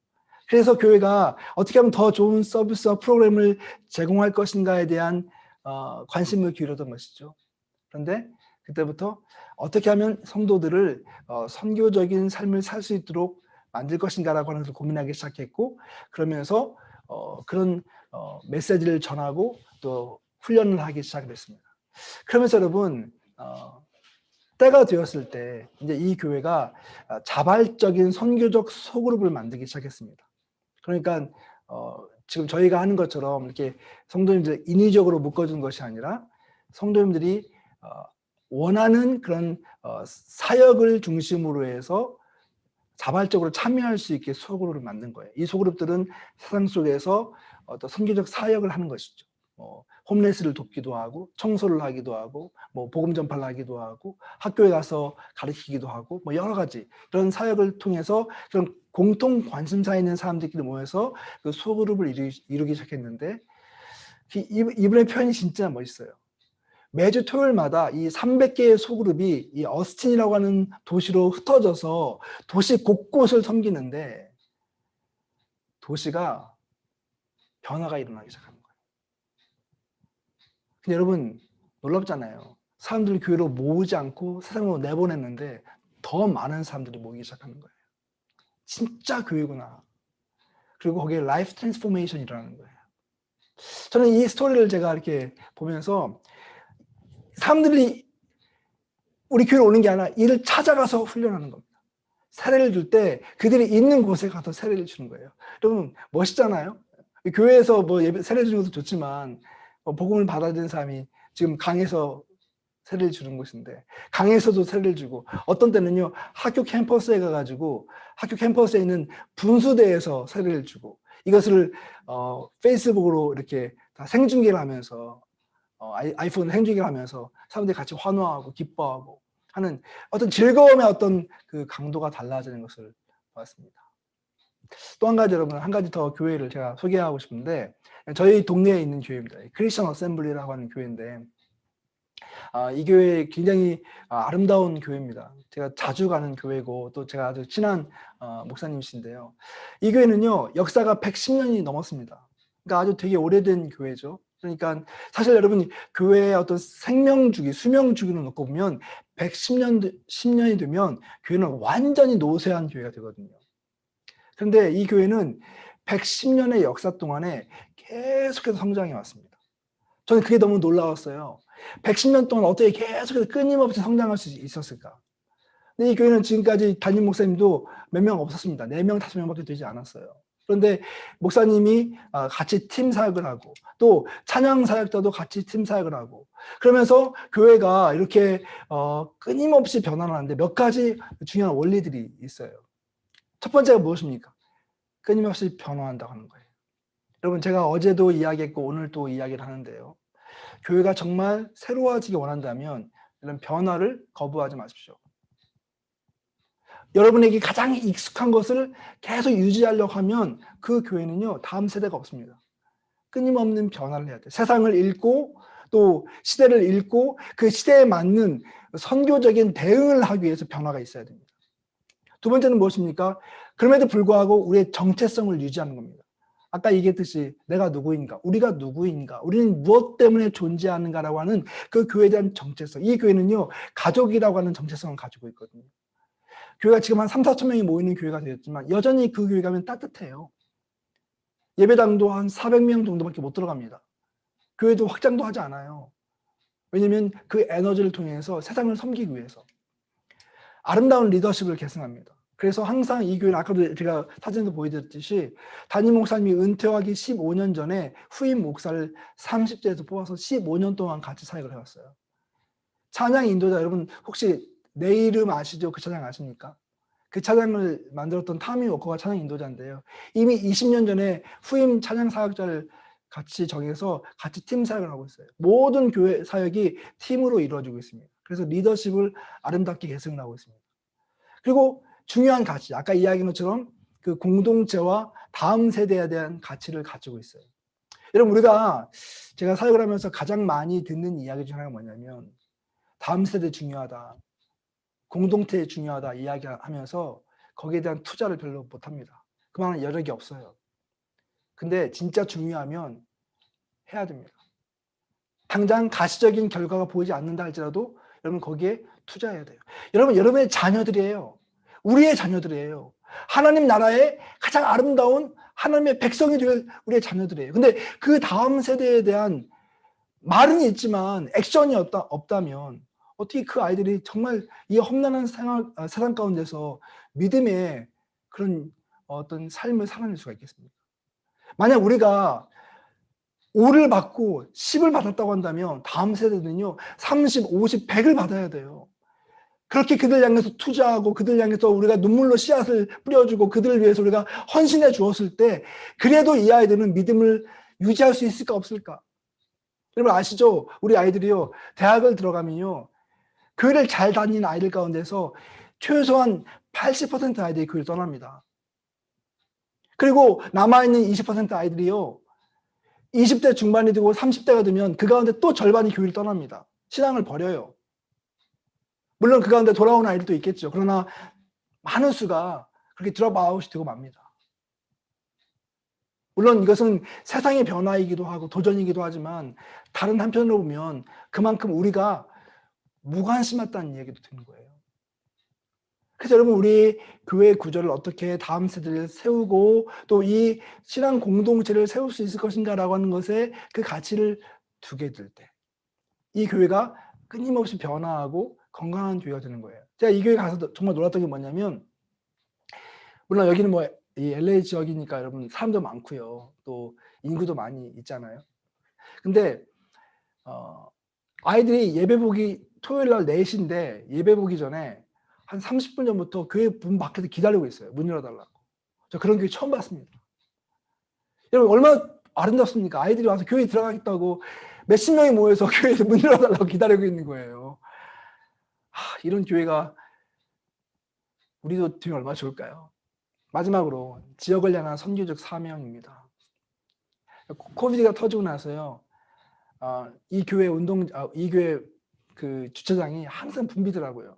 그래서 교회가 어떻게 하면 더 좋은 서비스와 프로그램을 제공할 것인가에 대한 관심을 기울였던 것이죠. 그런데 그때부터 어떻게 하면 성도들을 선교적인 삶을 살 수 있도록 만들 것인가라고 하는 것을 고민하기 시작했고 그러면서 그런 메시지를 전하고 또 훈련을 하기 시작했습니다. 그러면서 여러분 때가 되었을 때 이제 이 교회가 자발적인 선교적 소그룹을 만들기 시작했습니다. 그러니까 지금 저희가 하는 것처럼 이렇게 성도님들 인위적으로 묶어준 것이 아니라 성도님들이 원하는 그런 사역을 중심으로 해서 자발적으로 참여할 수 있게 소그룹을 만든 거예요. 이 소그룹들은 세상 속에서 어떤 선교적 사역을 하는 것이죠. 홈레스를 돕기도 하고, 청소를 하기도 하고, 복음 전파를 하기도 하고, 학교에 가서 가르치기도 하고, 여러 가지 그런 사역을 통해서 그런 공통 관심사 있는 사람들끼리 모여서 그 소그룹을 이루기 시작했는데, 이분의 표현이 진짜 멋있어요. 매주 토요일마다 이 300개의 소그룹이 이 어스틴이라고 하는 도시로 흩어져서 도시 곳곳을 섬기는데 도시가 변화가 일어나기 시작하는 거예요. 근데 여러분 놀랍잖아요. 사람들이 교회로 모으지 않고 세상으로 내보냈는데 더 많은 사람들이 모이기 시작하는 거예요. 진짜 교회구나. 그리고 거기에 라이프 트랜스포메이션이 일어나는 거예요. 저는 이 스토리를 제가 이렇게 보면서 사람들이 우리 교회로 오는 게 아니라 이를 찾아가서 훈련하는 겁니다. 세례를 줄 때 그들이 있는 곳에 가서 세례를 주는 거예요. 여러분 멋있잖아요. 교회에서 세례 주는 것도 좋지만 복음을 받아들인 사람이 지금 강에서 세례를 주는 곳인데 강에서도 세례를 주고 어떤 때는요 학교 캠퍼스에 가가지고 학교 캠퍼스에 있는 분수대에서 세례를 주고 이것을 페이스북으로 이렇게 다 생중계를 하면서 아이폰 생중계를 하면서 사람들이 같이 환호하고 기뻐하고 하는 어떤 즐거움의 어떤 그 강도가 달라지는 것을 보았습니다. 또 한 가지 여러분 한 가지 더 교회를 제가 소개하고 싶은데 저희 동네에 있는 교회입니다. 크리스천 어셈블리라고 하는 교회인데 이 교회 굉장히 아름다운 교회입니다. 제가 자주 가는 교회고 또 제가 아주 친한 목사님이신데요. 이 교회는요 역사가 110년이 넘었습니다. 그러니까 아주 되게 오래된 교회죠. 그러니까 사실 여러분 교회의 어떤 생명주기, 수명주기를 놓고 보면 10년이 되면 교회는 완전히 노쇠한 교회가 되거든요. 그런데 이 교회는 110년의 역사 동안에 계속해서 성장해 왔습니다. 저는 그게 너무 놀라웠어요. 110년 동안 어떻게 계속해서 끊임없이 성장할 수 있었을까? 근데 이 교회는 지금까지 담임 목사님도 몇 명 없었습니다. 4명, 5명밖에 되지 않았어요. 그런데 목사님이 같이 팀 사역을 하고 또 찬양 사역자도 같이 팀 사역을 하고 그러면서 교회가 이렇게 끊임없이 변화하는데 몇 가지 중요한 원리들이 있어요. 첫 번째가 무엇입니까? 끊임없이 변화한다고 하는 거예요. 여러분 제가 어제도 이야기했고 오늘 또 이야기를 하는데요. 교회가 정말 새로워지기 원한다면 이런 변화를 거부하지 마십시오. 여러분에게 가장 익숙한 것을 계속 유지하려고 하면 그 교회는요 다음 세대가 없습니다. 끊임없는 변화를 해야 돼요. 세상을 읽고 또 시대를 읽고 그 시대에 맞는 선교적인 대응을 하기 위해서 변화가 있어야 됩니다. 두 번째는 무엇입니까? 그럼에도 불구하고 우리의 정체성을 유지하는 겁니다. 아까 얘기했듯이 내가 누구인가, 우리가 누구인가, 우리는 무엇 때문에 존재하는가라고 하는 그 교회에 대한 정체성. 이 교회는요 가족이라고 하는 정체성을 가지고 있거든요. 교회가 지금 한 3,4천 명이 모이는 교회가 되었지만 여전히 그 교회 가면 따뜻해요. 예배당도 한 400명 정도밖에 못 들어갑니다. 교회도 확장도 하지 않아요. 왜냐하면 그 에너지를 통해서 세상을 섬기기 위해서 아름다운 리더십을 계승합니다. 그래서 항상 이 교회는 아까도 제가 사진에서 보여드렸듯이 담임 목사님이 은퇴하기 15년 전에 후임 목사를 30대에서 뽑아서 15년 동안 같이 사역을 해왔어요. 찬양 인도자 여러분 혹시 내 이름 아시죠? 그 찬양 아십니까? 그 찬양을 만들었던 타미 워커가 찬양 인도자인데요. 이미 20년 전에 후임 찬양 사역자를 같이 정해서 같이 팀 사역을 하고 있어요. 모든 교회 사역이 팀으로 이루어지고 있습니다. 그래서 리더십을 아름답게 계승을 하고 있습니다. 그리고 중요한 가치, 아까 이야기한 것처럼 그 공동체와 다음 세대에 대한 가치를 가지고 있어요. 여러분 우리가 제가 사역을 하면서 가장 많이 듣는 이야기 중 하나가 뭐냐면 다음 세대 중요하다. 공동체 중요하다 이야기하면서 거기에 대한 투자를 별로 못합니다. 그만한 여력이 없어요. 근데 진짜 중요하면 해야 됩니다. 당장 가시적인 결과가 보이지 않는다 할지라도 여러분 거기에 투자해야 돼요. 여러분 여러분의 자녀들이에요. 우리의 자녀들이에요. 하나님 나라의 가장 아름다운 하나님의 백성이 될 우리의 자녀들이에요. 근데 그 다음 세대에 대한 말은 있지만 액션이 없다면 어떻게 그 아이들이 정말 이 험난한 세상 가운데서 믿음의 그런 어떤 삶을 살아낼 수가 있겠습니까? 만약 우리가 5를 받고 10을 받았다고 한다면 다음 세대는요 30, 50, 100을 받아야 돼요. 그렇게 그들 향해서 투자하고 그들 향해서 우리가 눈물로 씨앗을 뿌려주고 그들을 위해서 우리가 헌신해 주었을 때 그래도 이 아이들은 믿음을 유지할 수 있을까 없을까? 여러분 아시죠? 우리 아이들이요 대학을 들어가면요 교회를 잘 다니는 아이들 가운데서 최소한 80% 아이들이 교회를 떠납니다. 그리고 남아있는 20% 아이들이요 20대 중반이 되고 30대가 되면 그 가운데 또 절반이 교회를 떠납니다. 신앙을 버려요. 물론 그 가운데 돌아오는 아이들도 있겠죠. 그러나 많은 수가 그렇게 드롭아웃이 되고 맙니다. 물론 이것은 세상의 변화이기도 하고 도전이기도 하지만 다른 한편으로 보면 그만큼 우리가 무관심했다는 얘기도 드는 거예요. 그래서 여러분 우리 교회 구조를 어떻게 다음 세대를 세우고 또 이 신앙 공동체를 세울 수 있을 것인가라고 하는 것에 그 가치를 두게 될 때 이 교회가 끊임없이 변화하고 건강한 교회가 되는 거예요. 제가 이 교회 가서 정말 놀랐던 게 뭐냐면 물론 여기는 뭐 이 LA 지역이니까 여러분 사람도 많고요. 또 인구도 많이 있잖아요. 근데 아이들이 예배 보기 토요일 날 4시인데 예배 보기 전에 한 30분 전부터 교회 문 밖에서 기다리고 있어요. 문 열어달라고. 저 그런 교회 처음 봤습니다. 여러분 얼마나 아름답습니까? 아이들이 와서 교회에 들어가겠다고 몇십 명이 모여서 교회에서 문 열어달라고 기다리고 있는 거예요. 이런 교회가 우리도 되면 얼마나 좋을까요? 마지막으로 지역을 향한 선교적 사명입니다. 코비드가 터지고 나서요. 이 교회 이 교회 그 주차장이 항상 붐비더라고요.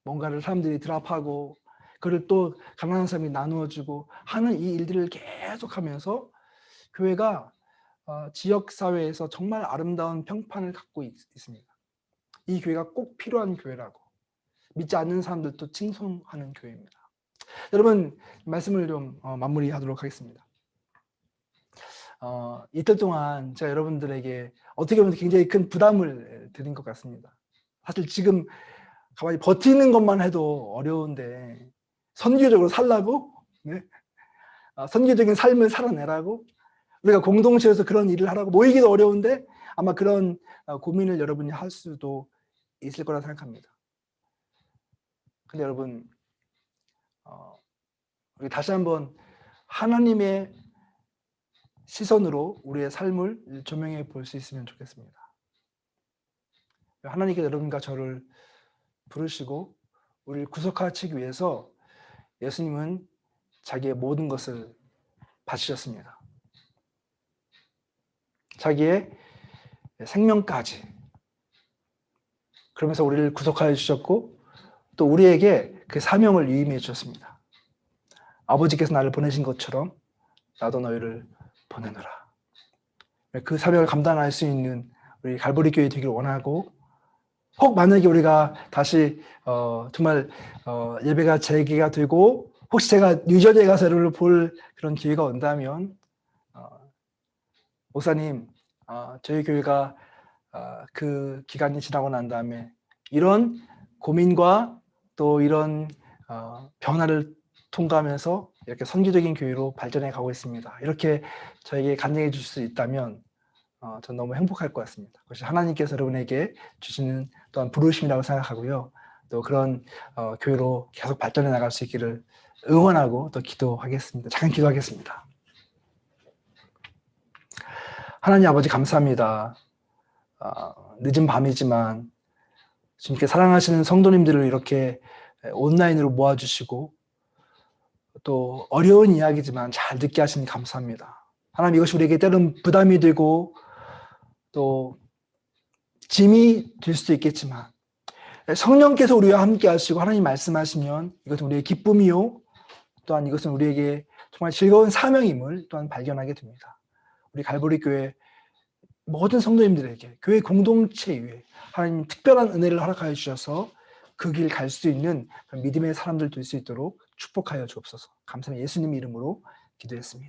뭔가를 사람들이 드랍하고 그걸 또 가난한 사람이 나누어주고 하는 이 일들을 계속하면서 교회가 지역 사회에서 정말 아름다운 평판을 갖고 있습니다. 이 교회가 꼭 필요한 교회라고 믿지 않는 사람들도 칭송하는 교회입니다. 여러분 말씀을 좀 마무리하도록 하겠습니다. 이틀 동안 제가 여러분들에게 어떻게 보면 굉장히 큰 부담을 드린 것 같습니다. 사실 지금 가만히 버티는 것만 해도 어려운데 선교적으로 살라고 네? 선교적인 삶을 살아내라고 우리가 공동체에서 그런 일을 하라고 모이기도 어려운데 아마 그런 고민을 여러분이 할 수도 있을 거라 생각합니다. 근데 여러분 우리 다시 한번 하나님의 시선으로 우리의 삶을 조명해 볼 수 있으면 좋겠습니다. 하나님께서 여러분과 저를 부르시고 우리를 구속하시기 위해서 예수님은 자기의 모든 것을 바치셨습니다. 자기의 생명까지. 그러면서 우리를 구속하여 주셨고 또 우리에게 그 사명을 위임해 주셨습니다. 아버지께서 나를 보내신 것처럼 나도 너희를 보내노라. 그 사명을 감당할 수 있는 우리 갈보리 교회 되기를 원하고 혹 만약에 우리가 다시 정말 예배가 재개가 되고 혹시 제가 뉴저지에 가서 여러분을 볼 그런 기회가 온다면 목사님 저희 교회가 그 기간이 지나고 난 다음에 이런 고민과 또 이런 변화를 통과하면서 이렇게 선교적인 교회로 발전해 가고 있습니다. 이렇게 저에게 간증해 줄 수 있다면 전 너무 행복할 것 같습니다. 그것이 하나님께서 여러분에게 주시는 또한 부르심이라고 생각하고요. 또 그런 교회로 계속 발전해 나갈 수 있기를 응원하고 또 기도하겠습니다. 잠깐 기도하겠습니다. 하나님 아버지 감사합니다. 늦은 밤이지만 주님께 사랑하시는 성도님들을 이렇게 온라인으로 모아주시고 또 어려운 이야기지만 잘 듣게 하시니 감사합니다. 하나님 이것이 우리에게 때론 부담이 되고 또 짐이 될 수도 있겠지만 성령께서 우리와 함께 하시고 하나님 말씀하시면 이것은 우리의 기쁨이요 또한 이것은 우리에게 정말 즐거운 사명임을 또한 발견하게 됩니다. 우리 갈보리 교회 모든 성도님들에게 교회 공동체 위에 하나님 특별한 은혜를 허락하여 주셔서 그 길 갈 수 있는 믿음의 사람들 될 수 있도록 축복하여 주옵소서. 감사합니다. 예수님 이름으로 기도했습니다.